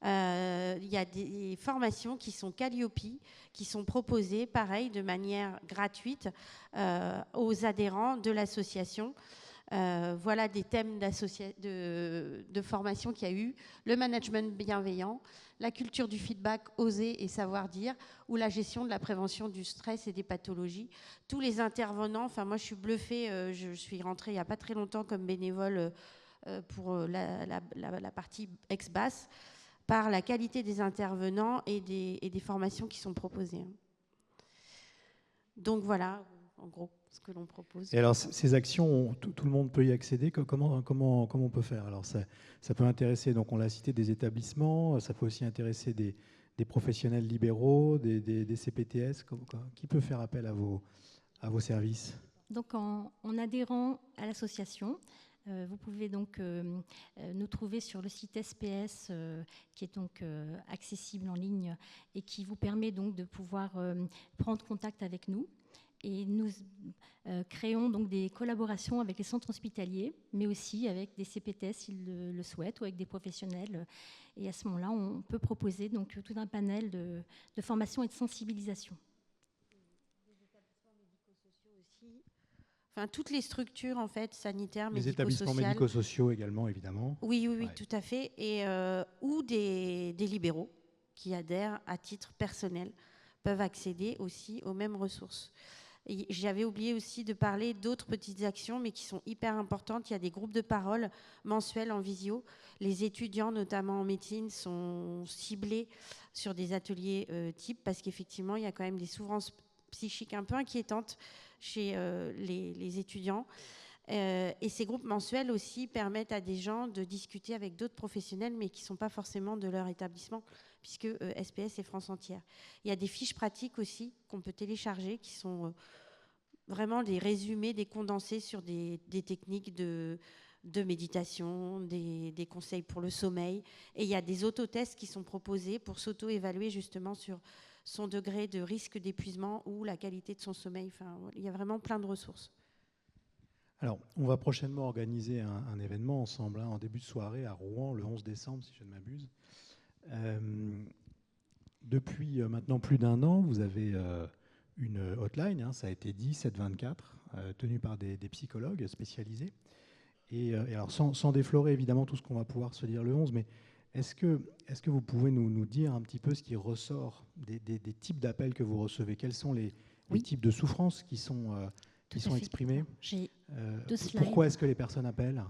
Il y a des formations qui sont Calliope, qui sont proposées, pareil, de manière gratuite aux adhérents de l'association. Voilà des thèmes de formation qu'il y a eu. Le management bienveillant, la culture du feedback, oser et savoir dire, ou la gestion de la prévention du stress et des pathologies. Tous les intervenants, enfin moi je suis bluffée, je suis rentrée il n'y a pas très longtemps comme bénévole pour la partie ex-BAS, par la qualité des intervenants et des formations qui sont proposées. Donc voilà, en gros, ce que l'on propose. Et alors, ces actions, tout le monde peut y accéder. Comment on peut faire? Alors, ça peut intéresser, donc on l'a cité, des établissements, ça peut aussi intéresser des professionnels libéraux, des CPTS. Qui peut faire appel à vos services? Donc, en adhérant à l'association, vous pouvez donc nous trouver sur le site SPS qui est donc accessible en ligne et qui vous permet donc de pouvoir prendre contact avec nous. Et nous créons donc des collaborations avec les centres hospitaliers, mais aussi avec des CPTS s'ils le souhaitent, ou avec des professionnels. Et à ce moment-là, on peut proposer donc tout un panel de formation et de sensibilisation. Enfin, toutes les structures en fait, sanitaires, les établissements médico-sociaux également, évidemment. Oui, ouais. Tout à fait. Et, ou des libéraux qui adhèrent à titre personnel peuvent accéder aussi aux mêmes ressources. J'avais oublié aussi de parler d'autres petites actions, mais qui sont hyper importantes. Il y a des groupes de parole mensuels en visio. Les étudiants, notamment en médecine, sont ciblés sur des ateliers type, parce qu'effectivement, il y a quand même des souffrances psychiques un peu inquiétantes chez les étudiants. Et ces groupes mensuels aussi permettent à des gens de discuter avec d'autres professionnels, mais qui ne sont pas forcément de leur établissement, puisque SPS est France entière. Il y a des fiches pratiques aussi qu'on peut télécharger, qui sont vraiment des résumés, des condensés sur des techniques de méditation, des conseils pour le sommeil. Et il y a des autotests qui sont proposés pour s'auto-évaluer justement sur son degré de risque d'épuisement ou la qualité de son sommeil. Enfin, il y a vraiment plein de ressources. Alors, on va prochainement organiser un événement ensemble, en début de soirée à Rouen, le 11 décembre, si je ne m'abuse. Depuis maintenant plus d'un an, vous avez une hotline, ça a été dit, 724, tenue par des psychologues spécialisés. Et alors, sans déflorer évidemment tout ce qu'on va pouvoir se dire le 11, mais est-ce que vous pouvez nous dire un petit peu ce qui ressort des types d'appels que vous recevez? Quels sont les types de souffrances qui sont exprimées? J'ai 2 slides. Pourquoi est-ce que les personnes appellent?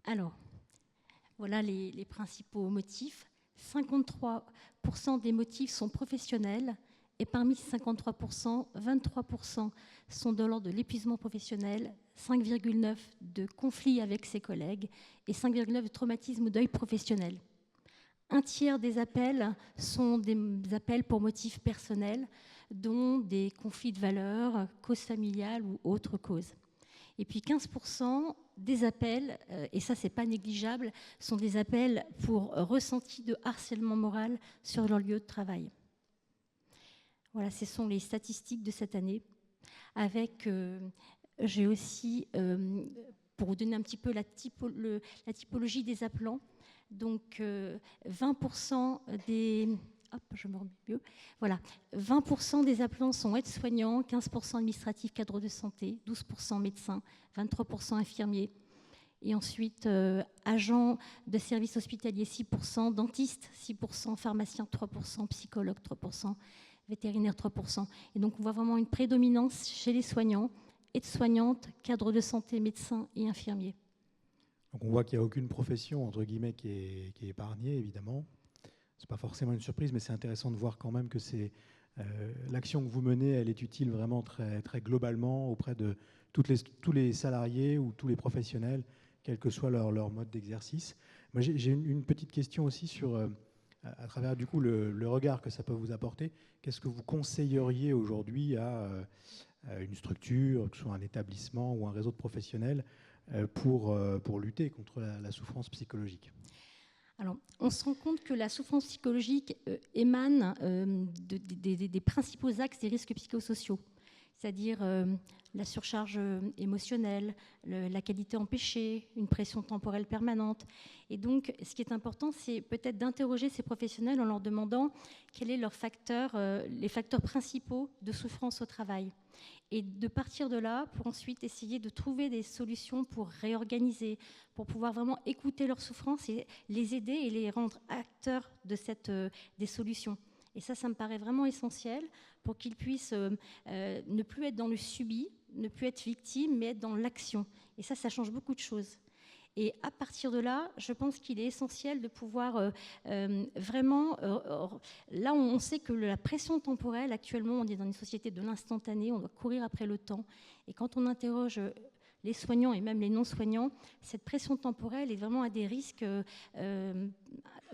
Alors, voilà les principaux motifs. 53% des motifs sont professionnels, et parmi ces 53%, 23% sont de l'ordre de l'épuisement professionnel, 5,9% de conflits avec ses collègues et 5,9% de traumatisme ou deuil professionnel. Un tiers des appels sont des appels pour motifs personnels, dont des conflits de valeurs, causes familiales ou autres causes. Et puis 15% des appels, et ça c'est pas négligeable, sont des appels pour ressenti de harcèlement moral sur leur lieu de travail. Voilà, ce sont les statistiques de cette année. Avec, j'ai aussi, pour vous donner un petit peu la typologie des appelants, donc 20% des... Hop, je me remets mieux. Voilà, 20% des appelants sont aides-soignants, 15% administratifs, cadres de santé, 12% médecins, 23% infirmiers. Et ensuite, agents de services hospitaliers, 6%, dentistes, 6%, pharmaciens, 3%, psychologues, 3%, vétérinaires, 3%. Et donc, on voit vraiment une prédominance chez les soignants, aides-soignantes, cadres de santé, médecins et infirmiers. Donc, on voit qu'il n'y a aucune profession, entre guillemets, qui est épargnée, évidemment. Ce n'est pas forcément une surprise, mais c'est intéressant de voir quand même que l'action que vous menez, elle est utile vraiment très, très globalement auprès de tous les salariés ou tous les professionnels, quel que soit leur mode d'exercice. Moi, j'ai une petite question aussi sur, à travers du coup le regard que ça peut vous apporter. Qu'est-ce que vous conseilleriez aujourd'hui à une structure, que ce soit un établissement ou un réseau de professionnels, pour lutter contre la souffrance psychologique? Alors, on se rend compte que la souffrance psychologique émane des principaux axes des risques psychosociaux, c'est-à-dire la surcharge émotionnelle, la qualité empêchée, une pression temporelle permanente. Et donc, ce qui est important, c'est peut-être d'interroger ces professionnels en leur demandant quels sont les facteurs principaux de souffrance au travail. Et de partir de là pour ensuite essayer de trouver des solutions pour réorganiser, pour pouvoir vraiment écouter leurs souffrances et les aider et les rendre acteurs des solutions. Et ça me paraît vraiment essentiel pour qu'ils puissent ne plus être dans le subi, ne plus être victimes, mais être dans l'action. Et ça change beaucoup de choses. Et à partir de là, je pense qu'il est essentiel de pouvoir vraiment... là, on sait que la pression temporelle, actuellement, on est dans une société de l'instantané, on doit courir après le temps. Et quand on interroge les soignants et même les non-soignants, cette pression temporelle est vraiment un des risques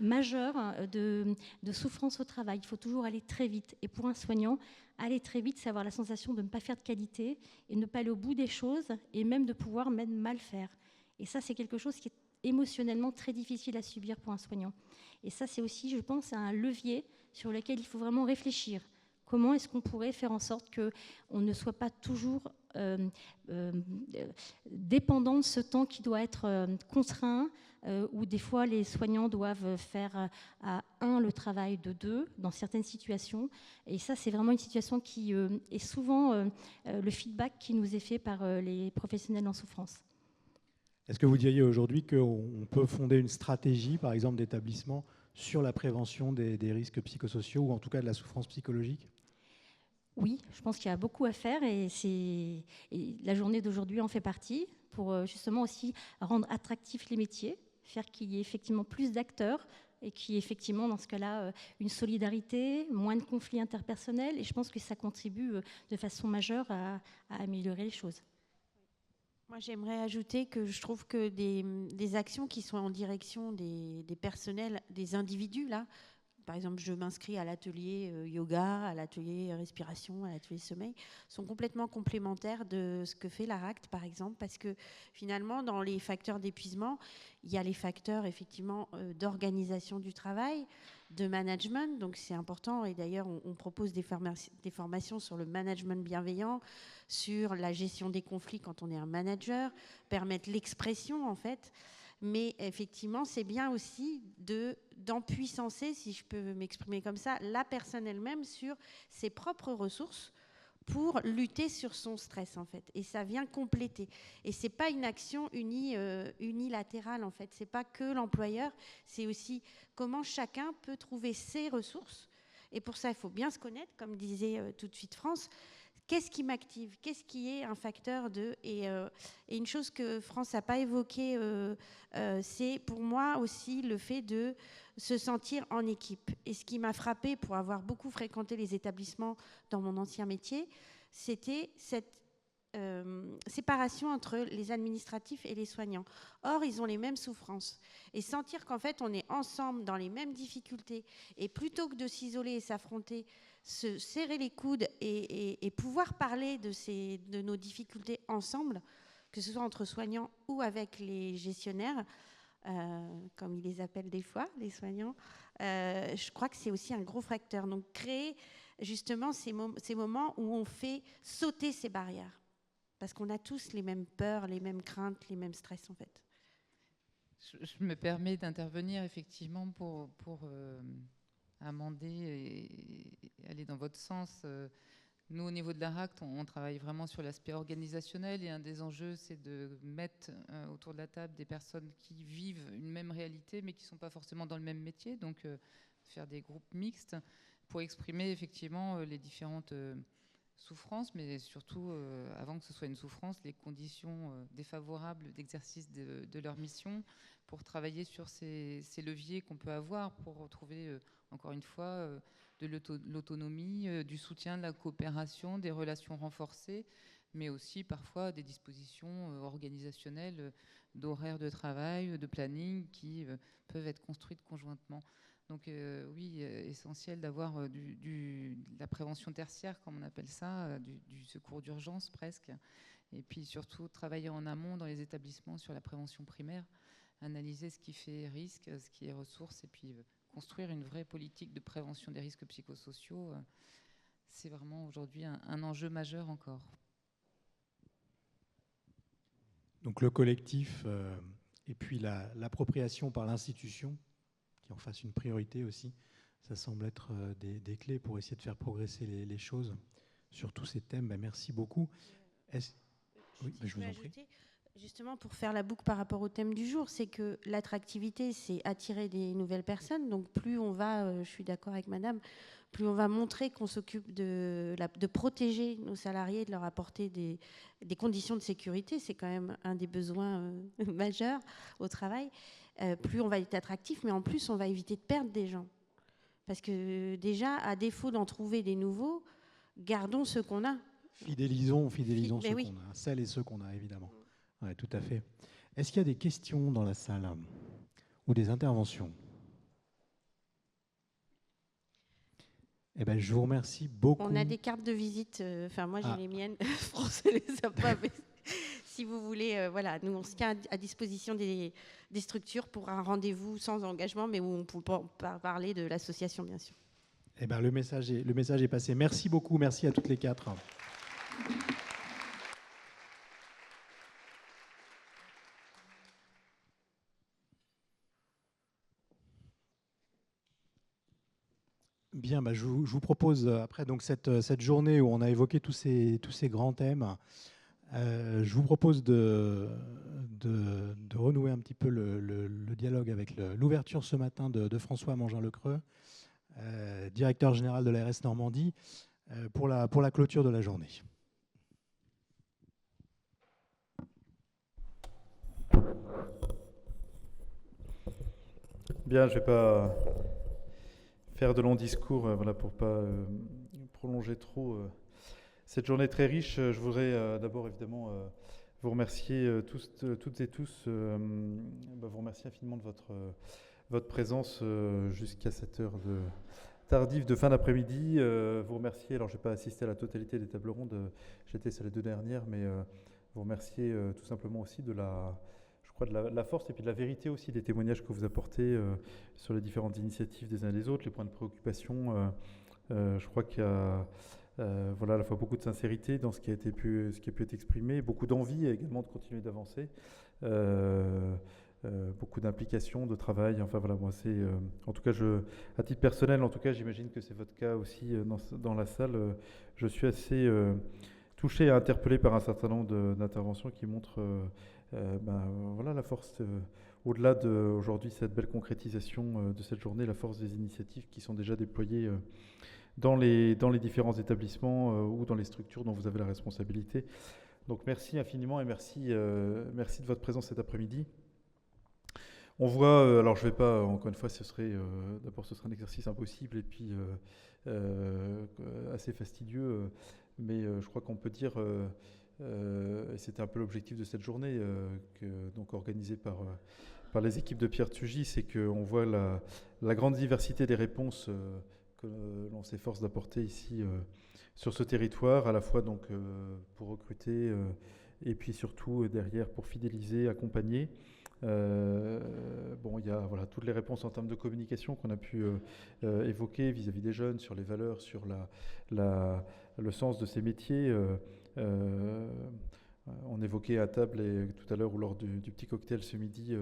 majeurs de souffrance au travail. Il faut toujours aller très vite. Et pour un soignant, aller très vite, c'est avoir la sensation de ne pas faire de qualité et ne pas aller au bout des choses et même de pouvoir même mal faire. Et ça, c'est quelque chose qui est émotionnellement très difficile à subir pour un soignant. Et ça, c'est aussi, je pense, un levier sur lequel il faut vraiment réfléchir. Comment est-ce qu'on pourrait faire en sorte qu'on ne soit pas toujours dépendant de ce temps qui doit être contraint, où des fois les soignants doivent faire à un le travail de deux dans certaines situations. Et ça, c'est vraiment une situation qui est souvent le feedback qui nous est fait par les professionnels en souffrance. Est-ce que vous diriez aujourd'hui qu'on peut fonder une stratégie, par exemple, d'établissement sur la prévention des risques psychosociaux ou en tout cas de la souffrance psychologique ? Oui, je pense qu'il y a beaucoup à faire et la journée d'aujourd'hui en fait partie pour justement aussi rendre attractifs les métiers, faire qu'il y ait effectivement plus d'acteurs et qu'il y ait effectivement dans ce cas-là une solidarité, moins de conflits interpersonnels et je pense que ça contribue de façon majeure à améliorer les choses. Moi, j'aimerais ajouter que je trouve que des actions qui sont en direction des personnels, des individus, là, par exemple, je m'inscris à l'atelier yoga, à l'atelier respiration, à l'atelier sommeil, sont complètement complémentaires de ce que fait l'ARACT, par exemple, parce que finalement, dans les facteurs d'épuisement, il y a les facteurs, effectivement, d'organisation du travail, de management, donc c'est important, et d'ailleurs, on propose des formations sur le management bienveillant, sur la gestion des conflits quand on est un manager, permettre l'expression, en fait. Mais effectivement, c'est bien aussi d'empuissancer, si je peux m'exprimer comme ça, la personne elle-même sur ses propres ressources pour lutter sur son stress, en fait. Et ça vient compléter. Et c'est pas une action unilatérale, en fait. C'est pas que l'employeur, c'est aussi comment chacun peut trouver ses ressources. Et pour ça, il faut bien se connaître, comme disait tout de suite France. Qu'est-ce qui m'active? Qu'est-ce qui est un facteur de... Et une chose que France n'a pas évoquée, c'est pour moi aussi le fait de se sentir en équipe. Et ce qui m'a frappée pour avoir beaucoup fréquenté les établissements dans mon ancien métier, c'était cette séparation entre les administratifs et les soignants. Or, ils ont les mêmes souffrances. Et sentir qu'en fait, on est ensemble dans les mêmes difficultés, et plutôt que de s'isoler et s'affronter, se serrer les coudes et pouvoir parler de nos difficultés ensemble, que ce soit entre soignants ou avec les gestionnaires, comme ils les appellent des fois, les soignants, je crois que c'est aussi un gros facteur. Donc, créer justement ces moments où on fait sauter ces barrières. Parce qu'on a tous les mêmes peurs, les mêmes craintes, les mêmes stress, en fait. Je me permets d'intervenir, effectivement, pour amender et aller dans votre sens. Nous, au niveau de l'ARACT, on travaille vraiment sur l'aspect organisationnel et un des enjeux, c'est de mettre autour de la table des personnes qui vivent une même réalité, mais qui ne sont pas forcément dans le même métier, donc faire des groupes mixtes pour exprimer effectivement les différentes souffrances, mais surtout, avant que ce soit une souffrance, les conditions défavorables d'exercice de leur mission, pour travailler sur ces leviers qu'on peut avoir pour retrouver, encore une fois, de l'autonomie, du soutien, de la coopération, des relations renforcées, mais aussi parfois des dispositions organisationnelles, d'horaires de travail, de planning qui peuvent être construites conjointement. Donc oui, essentiel d'avoir de la prévention tertiaire, comme on appelle ça, du secours d'urgence presque, Et puis surtout, travailler en amont dans les établissements sur la prévention primaire, analyser ce qui fait risque, ce qui est ressources, et puis construire une vraie politique de prévention des risques psychosociaux. C'est vraiment aujourd'hui un enjeu majeur encore. Donc le collectif et puis l'appropriation par l'institution, qui en fasse une priorité aussi, ça semble être des clés pour essayer de faire progresser les choses sur tous ces thèmes. Merci beaucoup. Oui, je vous en prie. Justement, pour faire la boucle par rapport au thème du jour, c'est que l'attractivité, c'est attirer des nouvelles personnes. Donc plus on va, je suis d'accord avec madame, plus on va montrer qu'on s'occupe de protéger nos salariés, de leur apporter des conditions de sécurité, c'est quand même un des besoins majeurs au travail, plus on va être attractif, mais en plus on va éviter de perdre des gens. Parce que déjà, à défaut d'en trouver des nouveaux, gardons ceux qu'on a. Fidélisons ceux qu'on a, celles et ceux qu'on a, évidemment. Oui, tout à fait. Est-ce qu'il y a des questions dans la salle ou des interventions? Eh ben, je vous remercie beaucoup. On a des cartes de visite, enfin moi j'ai les miennes, François les a pas, mais si vous voulez, voilà, nous on se tient à disposition des structures pour un rendez-vous sans engagement, mais où on peut parler de l'association, bien sûr. Eh ben, le message est passé. Merci beaucoup, merci à toutes les quatre. Bien, je vous propose, après donc cette journée où on a évoqué tous ces grands thèmes, je vous propose de renouer un petit peu le dialogue avec l'ouverture ce matin de François Mangin-Lecreux, directeur général de l'ARS Normandie, pour la clôture de la journée. Bien, je ne vais pas faire de longs discours voilà, pour ne pas prolonger trop cette journée très riche. Je voudrais d'abord évidemment vous remercier toutes et tous, vous remercier infiniment de votre présence jusqu'à cette heure tardive de fin d'après-midi. Vous remercier, alors je n'ai pas assisté à la totalité des tables rondes, j'étais sur les 2 dernières, mais vous remercier tout simplement aussi de la force et puis de la vérité aussi des témoignages que vous apportez sur les différentes initiatives des uns et des autres, les points de préoccupation. Je crois qu'il y a voilà, à la fois beaucoup de sincérité dans ce qui a pu être exprimé, beaucoup d'envie également de continuer d'avancer, beaucoup d'implication, de travail. Enfin voilà, moi c'est, en tout cas, à titre personnel, en tout cas, j'imagine que c'est votre cas aussi dans la salle. Je suis assez touché et interpellé par un certain nombre d'interventions qui montrent voilà, la force, au-delà d'aujourd'hui cette belle concrétisation de cette journée, la force des initiatives qui sont déjà déployées dans les différents établissements ou dans les structures dont vous avez la responsabilité. Donc merci infiniment et merci de votre présence cet après-midi. On voit, alors je ne vais pas, encore une fois, d'abord ce serait un exercice impossible et puis assez fastidieux, mais je crois qu'on peut dire, et c'était un peu l'objectif de cette journée, donc organisée par les équipes de Pierre Thugy, c'est qu'on voit la grande diversité des réponses que l'on s'efforce d'apporter ici sur ce territoire, à la fois donc pour recruter et puis surtout derrière pour fidéliser, accompagner. Il y a voilà, toutes les réponses en termes de communication qu'on a pu évoquer vis-à-vis des jeunes, sur les valeurs, sur le sens de ces métiers. On évoquait à table et tout à l'heure ou lors du petit cocktail ce midi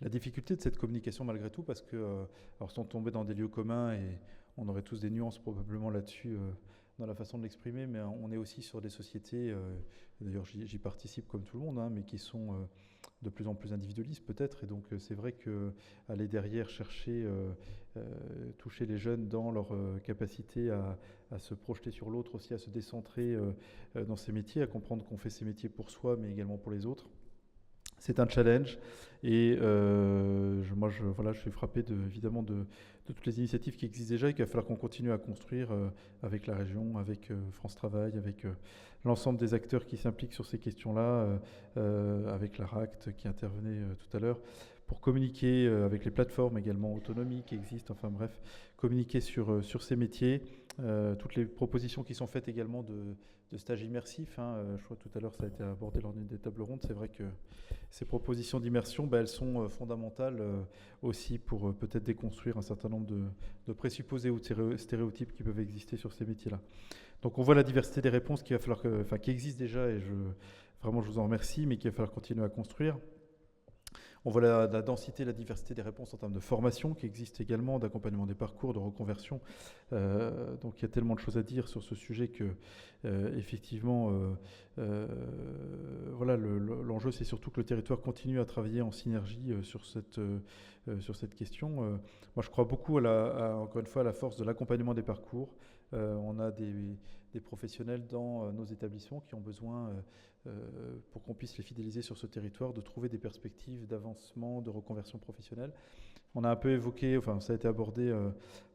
la difficulté de cette communication malgré tout, parce que alors sans tomber dans des lieux communs, et on aurait tous des nuances probablement là-dessus dans la façon de l'exprimer, mais on est aussi sur des sociétés, d'ailleurs j'y participe comme tout le monde, mais qui sont de plus en plus individualistes peut-être, et donc c'est vrai qu'aller derrière chercher, toucher les jeunes dans leur capacité à se projeter sur l'autre, aussi à se décentrer dans ces métiers, à comprendre qu'on fait ces métiers pour soi mais également pour les autres. C'est un challenge et je suis frappé évidemment de toutes les initiatives qui existent déjà et qu'il va falloir qu'on continue à construire avec la région, avec France Travail, avec l'ensemble des acteurs qui s'impliquent sur ces questions-là, avec la RACT qui intervenait tout à l'heure, pour communiquer avec les plateformes également autonomies qui existent, enfin bref, communiquer sur ces métiers toutes les propositions qui sont faites également de stages immersifs. Je crois que tout à l'heure ça a été abordé lors d'une des tables rondes. C'est vrai que ces propositions d'immersion, elles sont fondamentales aussi pour peut-être déconstruire un certain nombre de présupposés ou de stéréotypes qui peuvent exister sur ces métiers-là. Donc on voit la diversité des réponses qui existe déjà, et vraiment je vous en remercie, mais qu'il va falloir continuer à construire. On voit la densité, la diversité des réponses en termes de formation qui existe également, d'accompagnement des parcours, de reconversion. Donc il y a tellement de choses à dire sur ce sujet que, effectivement, l'enjeu c'est surtout que le territoire continue à travailler en synergie sur cette question. Moi je crois beaucoup encore une fois à la force de l'accompagnement des parcours. On a des professionnels dans nos établissements qui ont besoin, pour qu'on puisse les fidéliser sur ce territoire, de trouver des perspectives d'avancement, de reconversion professionnelle. On a un peu évoqué, ça a été abordé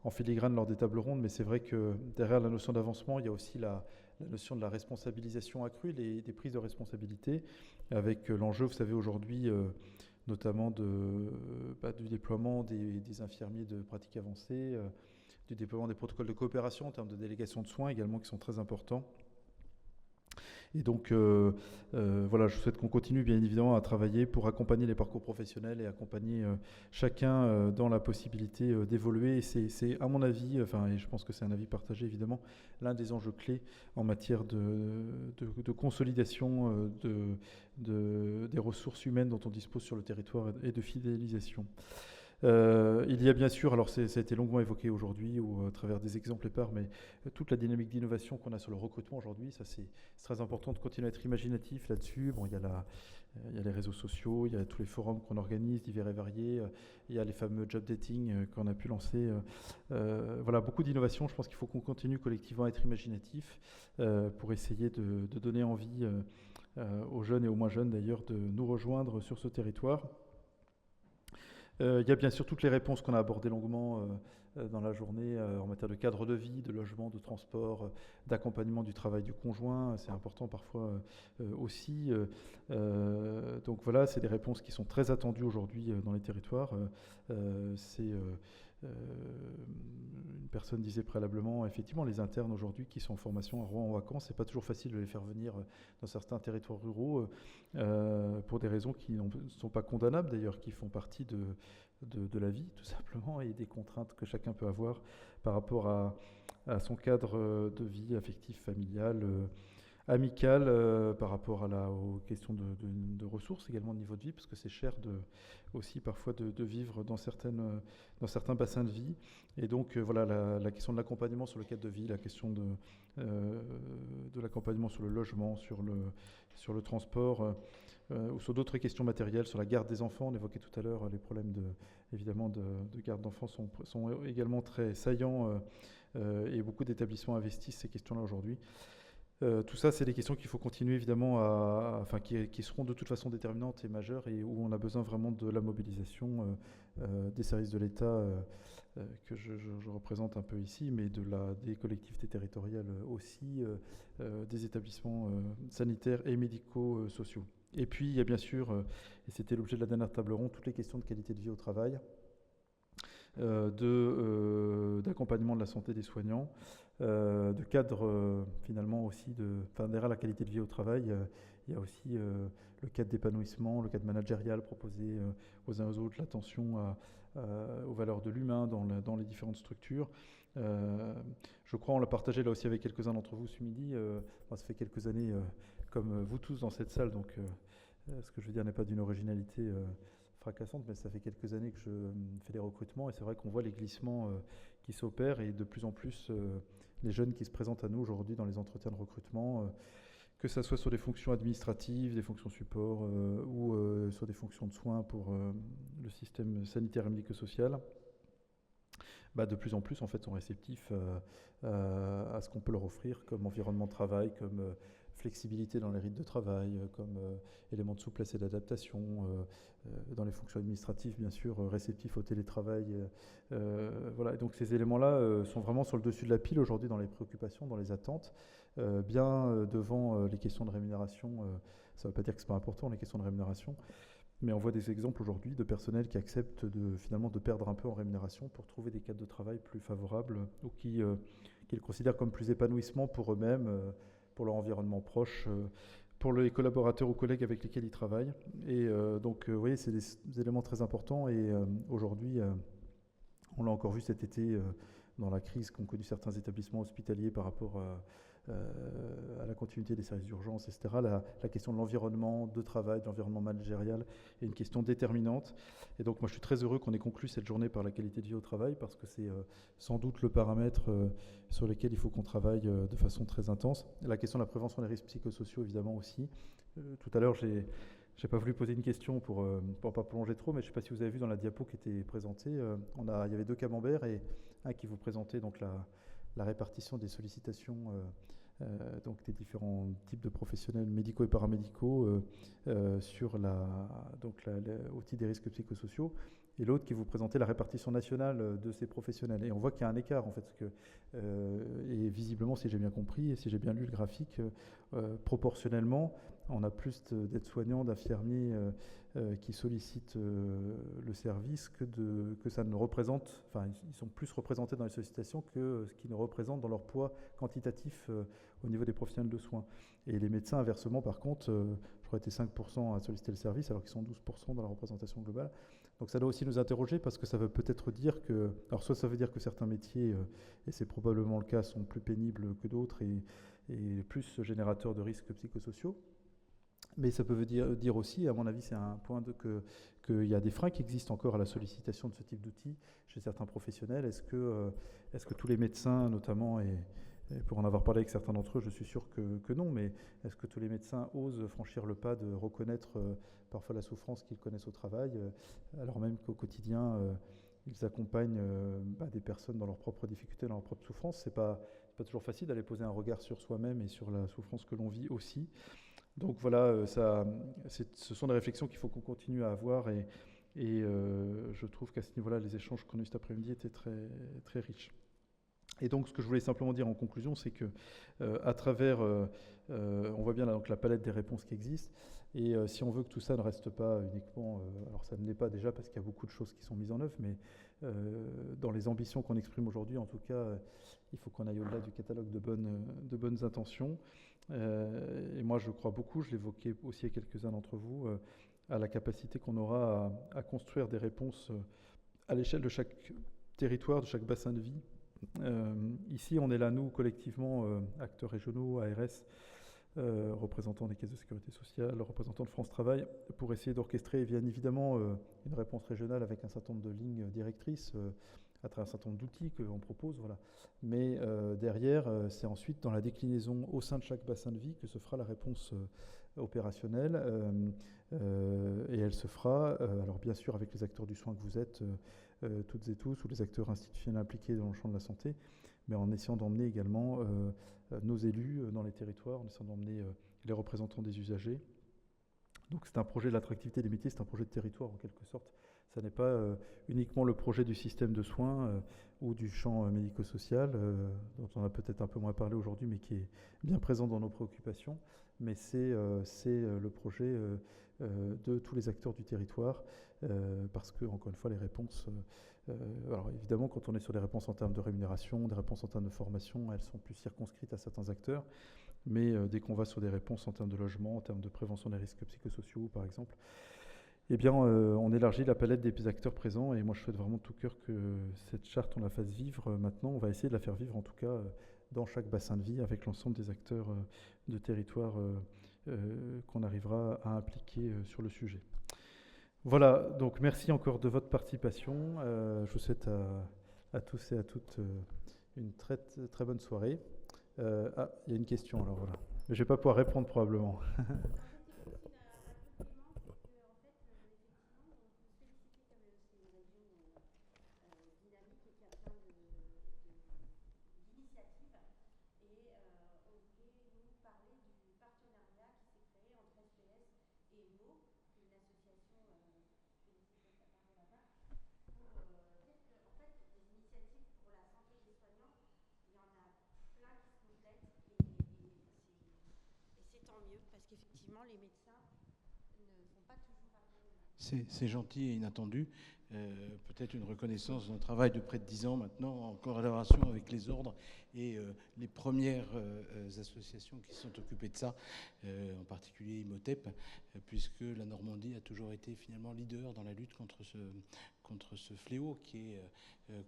en filigrane lors des tables rondes, mais c'est vrai que derrière la notion d'avancement, il y a aussi la notion de la responsabilisation accrue, des prises de responsabilité, avec l'enjeu, vous savez, aujourd'hui, notamment du déploiement des infirmiers de pratique avancée, du déploiement des protocoles de coopération en termes de délégation de soins également, qui sont très importants. Et donc, je souhaite qu'on continue bien évidemment à travailler pour accompagner les parcours professionnels et accompagner chacun dans la possibilité d'évoluer. Et c'est, à mon avis, et je pense que c'est un avis partagé évidemment, l'un des enjeux clés en matière de consolidation des ressources humaines dont on dispose sur le territoire et de fidélisation. Il y a bien sûr, alors ça a été longuement évoqué aujourd'hui ou à travers des exemples épars, mais toute la dynamique d'innovation qu'on a sur le recrutement aujourd'hui, ça c'est très important de continuer à être imaginatif là-dessus. Bon, il y a les réseaux sociaux, il y a tous les forums qu'on organise, divers et variés, il y a les fameux job dating qu'on a pu lancer. Beaucoup d'innovation. Je pense qu'il faut qu'on continue collectivement à être imaginatif pour essayer de donner envie aux jeunes et aux moins jeunes d'ailleurs de nous rejoindre sur ce territoire. Il y a bien sûr toutes les réponses qu'on a abordées longuement dans la journée en matière de cadre de vie, de logement, de transport, d'accompagnement du travail du conjoint. C'est important parfois aussi. Donc voilà, c'est des réponses qui sont très attendues aujourd'hui dans les territoires. Une personne disait préalablement, effectivement, les internes aujourd'hui qui sont en formation à Rouen en vacances, c'est pas toujours facile de les faire venir dans certains territoires ruraux pour des raisons qui ne sont pas condamnables d'ailleurs, qui font partie de la vie tout simplement et des contraintes que chacun peut avoir par rapport à son cadre de vie affectif, familial, amical, par rapport aux questions de ressources également de niveau de vie, parce que c'est cher aussi parfois de vivre dans certains bassins de vie. Et donc la question de l'accompagnement sur le cadre de vie, la question de l'accompagnement sur le logement, sur le transport, ou sur d'autres questions matérielles, sur la garde des enfants. On évoquait tout à l'heure les problèmes évidemment de garde d'enfants sont également très saillants et beaucoup d'établissements investissent ces questions-là aujourd'hui. Tout ça, c'est des questions qu'il faut continuer évidemment qui seront de toute façon déterminantes et majeures et où on a besoin vraiment de la mobilisation des services de l'État que je représente un peu ici, mais des collectivités territoriales aussi, des établissements sanitaires et médico-sociaux. Et puis, il y a bien sûr, et c'était l'objet de la dernière table ronde, toutes les questions de qualité de vie au travail, d'accompagnement de la santé des soignants, de cadre finalement aussi derrière la qualité de vie au travail, il y a aussi le cadre d'épanouissement, le cadre managérial proposé aux uns aux autres, l'attention aux valeurs de l'humain dans les différentes structures. Je crois, on l'a partagé là aussi avec quelques-uns d'entre vous ce midi. Moi, ça fait quelques années, comme vous tous dans cette salle, donc ce que je veux dire n'est pas d'une originalité fracassante, mais ça fait quelques années que je fais des recrutements et c'est vrai qu'on voit les glissements qui s'opèrent et de plus en plus les jeunes qui se présentent à nous aujourd'hui dans les entretiens de recrutement, que ce soit sur des fonctions administratives, des fonctions support ou sur des fonctions de soins pour le système sanitaire et médico-social, de plus en plus en fait sont réceptifs à ce qu'on peut leur offrir comme environnement de travail, comme flexibilité dans les rythmes de travail, comme élément de souplesse et d'adaptation, dans les fonctions administratives, bien sûr, réceptifs au télétravail. Voilà. Et donc ces éléments-là sont vraiment sur le dessus de la pile aujourd'hui dans les préoccupations, dans les attentes, bien devant les questions de rémunération. Ça ne veut pas dire que ce n'est pas important, les questions de rémunération. Mais on voit des exemples aujourd'hui de personnels qui acceptent finalement de perdre un peu en rémunération pour trouver des cadres de travail plus favorables ou qu'ils considèrent comme plus épanouissement pour eux-mêmes, pour leur environnement proche, pour les collaborateurs ou collègues avec lesquels ils travaillent. Et donc, vous voyez, c'est des éléments très importants. Et aujourd'hui, on l'a encore vu cet été dans la crise qu'ont connu certains établissements hospitaliers par rapport à la continuité des services d'urgence, etc. La question de l'environnement de travail, de l'environnement managérial est une question déterminante. Et donc moi je suis très heureux qu'on ait conclu cette journée par la qualité de vie au travail, parce que c'est sans doute le paramètre sur lequel il faut qu'on travaille de façon très intense. La question de la prévention des risques psychosociaux évidemment aussi. Tout à l'heure j'ai pas voulu poser une question pour pas prolonger trop, mais je ne sais pas si vous avez vu dans la diapo qui était présentée, il y avait 2 camemberts et un qui vous présentait donc la répartition des sollicitations donc des différents types de professionnels médicaux et paramédicaux sur au titre des risques psychosociaux, et l'autre qui vous présentait la répartition nationale de ces professionnels. Et on voit qu'il y a un écart en fait, et visiblement, si j'ai bien compris et si j'ai bien lu le graphique, proportionnellement, on a plus d'aides-soignants, d'infirmiers qui sollicitent le service que ça ne représente, enfin ils sont plus représentés dans les sollicitations que ce qu'ils ne représentent dans leur poids quantitatif au niveau des professionnels de soins. Et les médecins, inversement, par contre, je crois étaient 5% à solliciter le service, alors qu'ils sont 12% dans la représentation globale. Donc ça doit aussi nous interroger, parce que ça veut peut-être dire que, alors soit ça veut dire que certains métiers, et c'est probablement le cas, sont plus pénibles que d'autres et plus générateurs de risques psychosociaux. Mais ça peut dire aussi, à mon avis, c'est un point qu'il y a des freins qui existent encore à la sollicitation de ce type d'outils chez certains professionnels. Est-ce que tous les médecins, notamment, et pour en avoir parlé avec certains d'entre eux, je suis sûr que non, mais est-ce que tous les médecins osent franchir le pas de reconnaître parfois la souffrance qu'ils connaissent au travail, alors même qu'au quotidien, ils accompagnent des personnes dans leurs propres difficultés, dans leurs propres souffrances. C'est pas toujours facile d'aller poser un regard sur soi-même et sur la souffrance que l'on vit aussi. Donc voilà, ce sont des réflexions qu'il faut qu'on continue à avoir, et je trouve qu'à ce niveau-là, les échanges qu'on a eu cet après-midi étaient très, très riches. Et donc ce que je voulais simplement dire en conclusion, c'est que à travers, on voit bien là, donc, la palette des réponses qui existent, et si on veut que tout ça ne reste pas uniquement, alors ça ne l'est pas déjà parce qu'il y a beaucoup de choses qui sont mises en œuvre, mais dans les ambitions qu'on exprime aujourd'hui, en tout cas, il faut qu'on aille au-delà du catalogue de bonnes intentions. Et moi, je crois beaucoup, je l'évoquais aussi à quelques-uns d'entre vous, à la capacité qu'on aura à construire des réponses à l'échelle de chaque territoire, de chaque bassin de vie. Ici, on est là, nous, collectivement, acteurs régionaux, ARS, représentants des caisses de sécurité sociale, représentants de France Travail, pour essayer d'orchestrer, bien évidemment, une réponse régionale avec un certain nombre de lignes directrices, à travers un certain nombre d'outils qu'on propose, voilà. Mais derrière, c'est ensuite dans la déclinaison au sein de chaque bassin de vie que se fera la réponse opérationnelle, et elle se fera, alors bien sûr avec les acteurs du soin que vous êtes, toutes et tous, ou les acteurs institutionnels impliqués dans le champ de la santé, mais en essayant d'emmener également nos élus dans les territoires, en essayant d'emmener les représentants des usagers. Donc c'est un projet de l'attractivité des métiers, c'est un projet de territoire en quelque sorte. Ça n'est pas uniquement le projet du système de soins ou du champ médico-social, dont on a peut-être un peu moins parlé aujourd'hui, mais qui est bien présent dans nos préoccupations. Mais c'est le projet de tous les acteurs du territoire, parce que, encore une fois, les réponses... alors évidemment, quand on est sur des réponses en termes de rémunération, des réponses en termes de formation, elles sont plus circonscrites à certains acteurs. Mais dès qu'on va sur des réponses en termes de logement, en termes de prévention des risques psychosociaux, par exemple, eh bien, on élargit la palette des acteurs présents, et moi je souhaite vraiment de tout cœur que cette charte, on la fasse vivre maintenant. On va essayer de la faire vivre, en tout cas, dans chaque bassin de vie, avec l'ensemble des acteurs de territoire qu'on arrivera à impliquer sur le sujet. Voilà, donc merci encore de votre participation. Je vous souhaite à tous et à toutes une très, très bonne soirée. Il y a une question, alors voilà. Mais je ne vais pas pouvoir répondre probablement. Parce qu'effectivement, les médecins ne font pas toujours appel C'est gentil et inattendu. Peut-être une reconnaissance d'un travail de près de 10 ans maintenant en corrélation avec les ordres et les premières associations qui se sont occupées de ça, en particulier Imhotep, puisque la Normandie a toujours été finalement leader dans la lutte contre ce fléau qui est,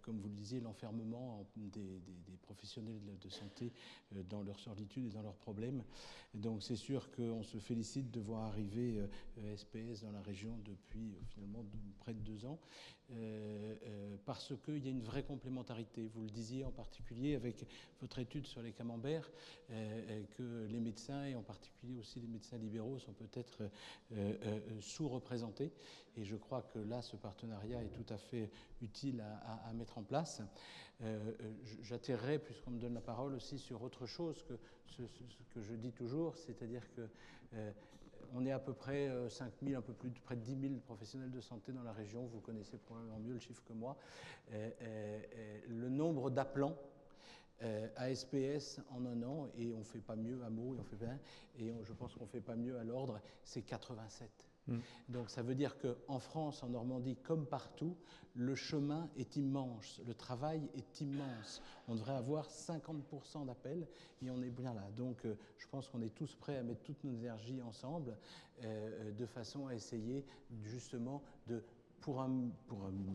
comme vous le disiez, l'enfermement des professionnels de santé dans leur solitude et dans leurs problèmes. Et donc c'est sûr qu'on se félicite de voir arriver SPS dans la région depuis finalement près de 2 ans, parce qu'il y a une vraie complémentarité. Vous le disiez en particulier avec votre étude sur les camemberts, que les médecins, et en particulier aussi les médecins libéraux, sont peut-être sous-représentés. Et je crois que là, ce partenariat est tout à fait utile à mettre en place. J'atterrerai, puisqu'on me donne la parole, aussi sur autre chose que ce que je dis toujours, c'est-à-dire que on est à peu près 5 000, un peu plus de près de 10 000 professionnels de santé dans la région. Vous connaissez probablement mieux le chiffre que moi. Le nombre d'appelants à SPS en un an, et on ne fait pas mieux à Meaux, et je pense qu'on ne fait pas mieux à l'ordre, c'est 87. Donc ça veut dire qu'en France, en Normandie, comme partout, le chemin est immense, le travail est immense. On devrait avoir 50% d'appels et on est bien là. Donc je pense qu'on est tous prêts à mettre toute nos énergies ensemble de façon à essayer justement pour un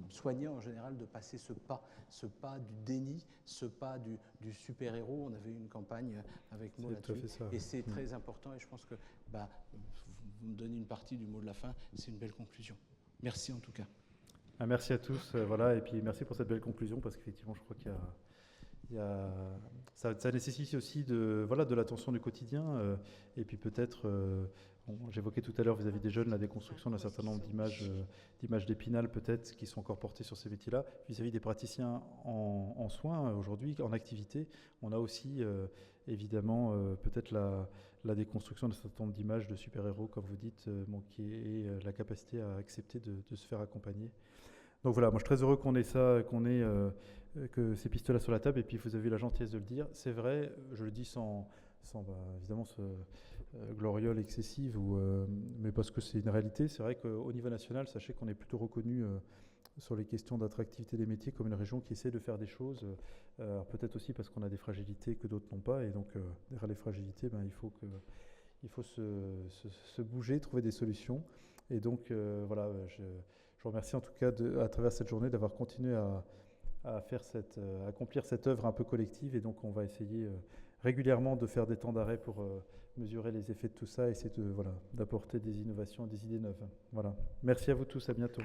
soignant en général, de passer ce pas du déni, ce pas du super-héros. On avait eu une campagne avec moi là-dessus. Et c'est très important, et je pense que vous me donnez une partie du mot de la fin, c'est une belle conclusion. Merci en tout cas. Merci à tous, voilà, et puis merci pour cette belle conclusion, parce qu'effectivement, je crois ça nécessite aussi de l'attention du quotidien, et puis peut-être, j'évoquais tout à l'heure vis-à-vis des jeunes la déconstruction d'un certain nombre d'images d'Épinal peut-être qui sont encore portées sur ces métiers-là, vis-à-vis des praticiens en soins aujourd'hui, en activité. On a aussi évidemment peut-être la déconstruction d'un certain nombre d'images de super-héros, comme vous dites, qui est la capacité à accepter de se faire accompagner. Donc voilà, moi je suis très heureux qu'on ait ça, que ces pistes-là sur la table, et puis vous avez eu la gentillesse de le dire. C'est vrai, je le dis sans évidemment ce gloriole excessive, mais parce que c'est une réalité. C'est vrai qu'au niveau national, sachez qu'on est plutôt reconnu sur les questions d'attractivité des métiers comme une région qui essaie de faire des choses, peut-être aussi parce qu'on a des fragilités que d'autres n'ont pas, et donc derrière les fragilités, il faut se bouger, trouver des solutions. Et donc voilà, je vous remercie en tout cas à travers cette journée d'avoir continué à accomplir cette œuvre un peu collective, et donc on va essayer régulièrement de faire des temps d'arrêt pour mesurer les effets de tout ça et essayer d'apporter des innovations, des idées neuves. Voilà. Merci à vous tous, à bientôt.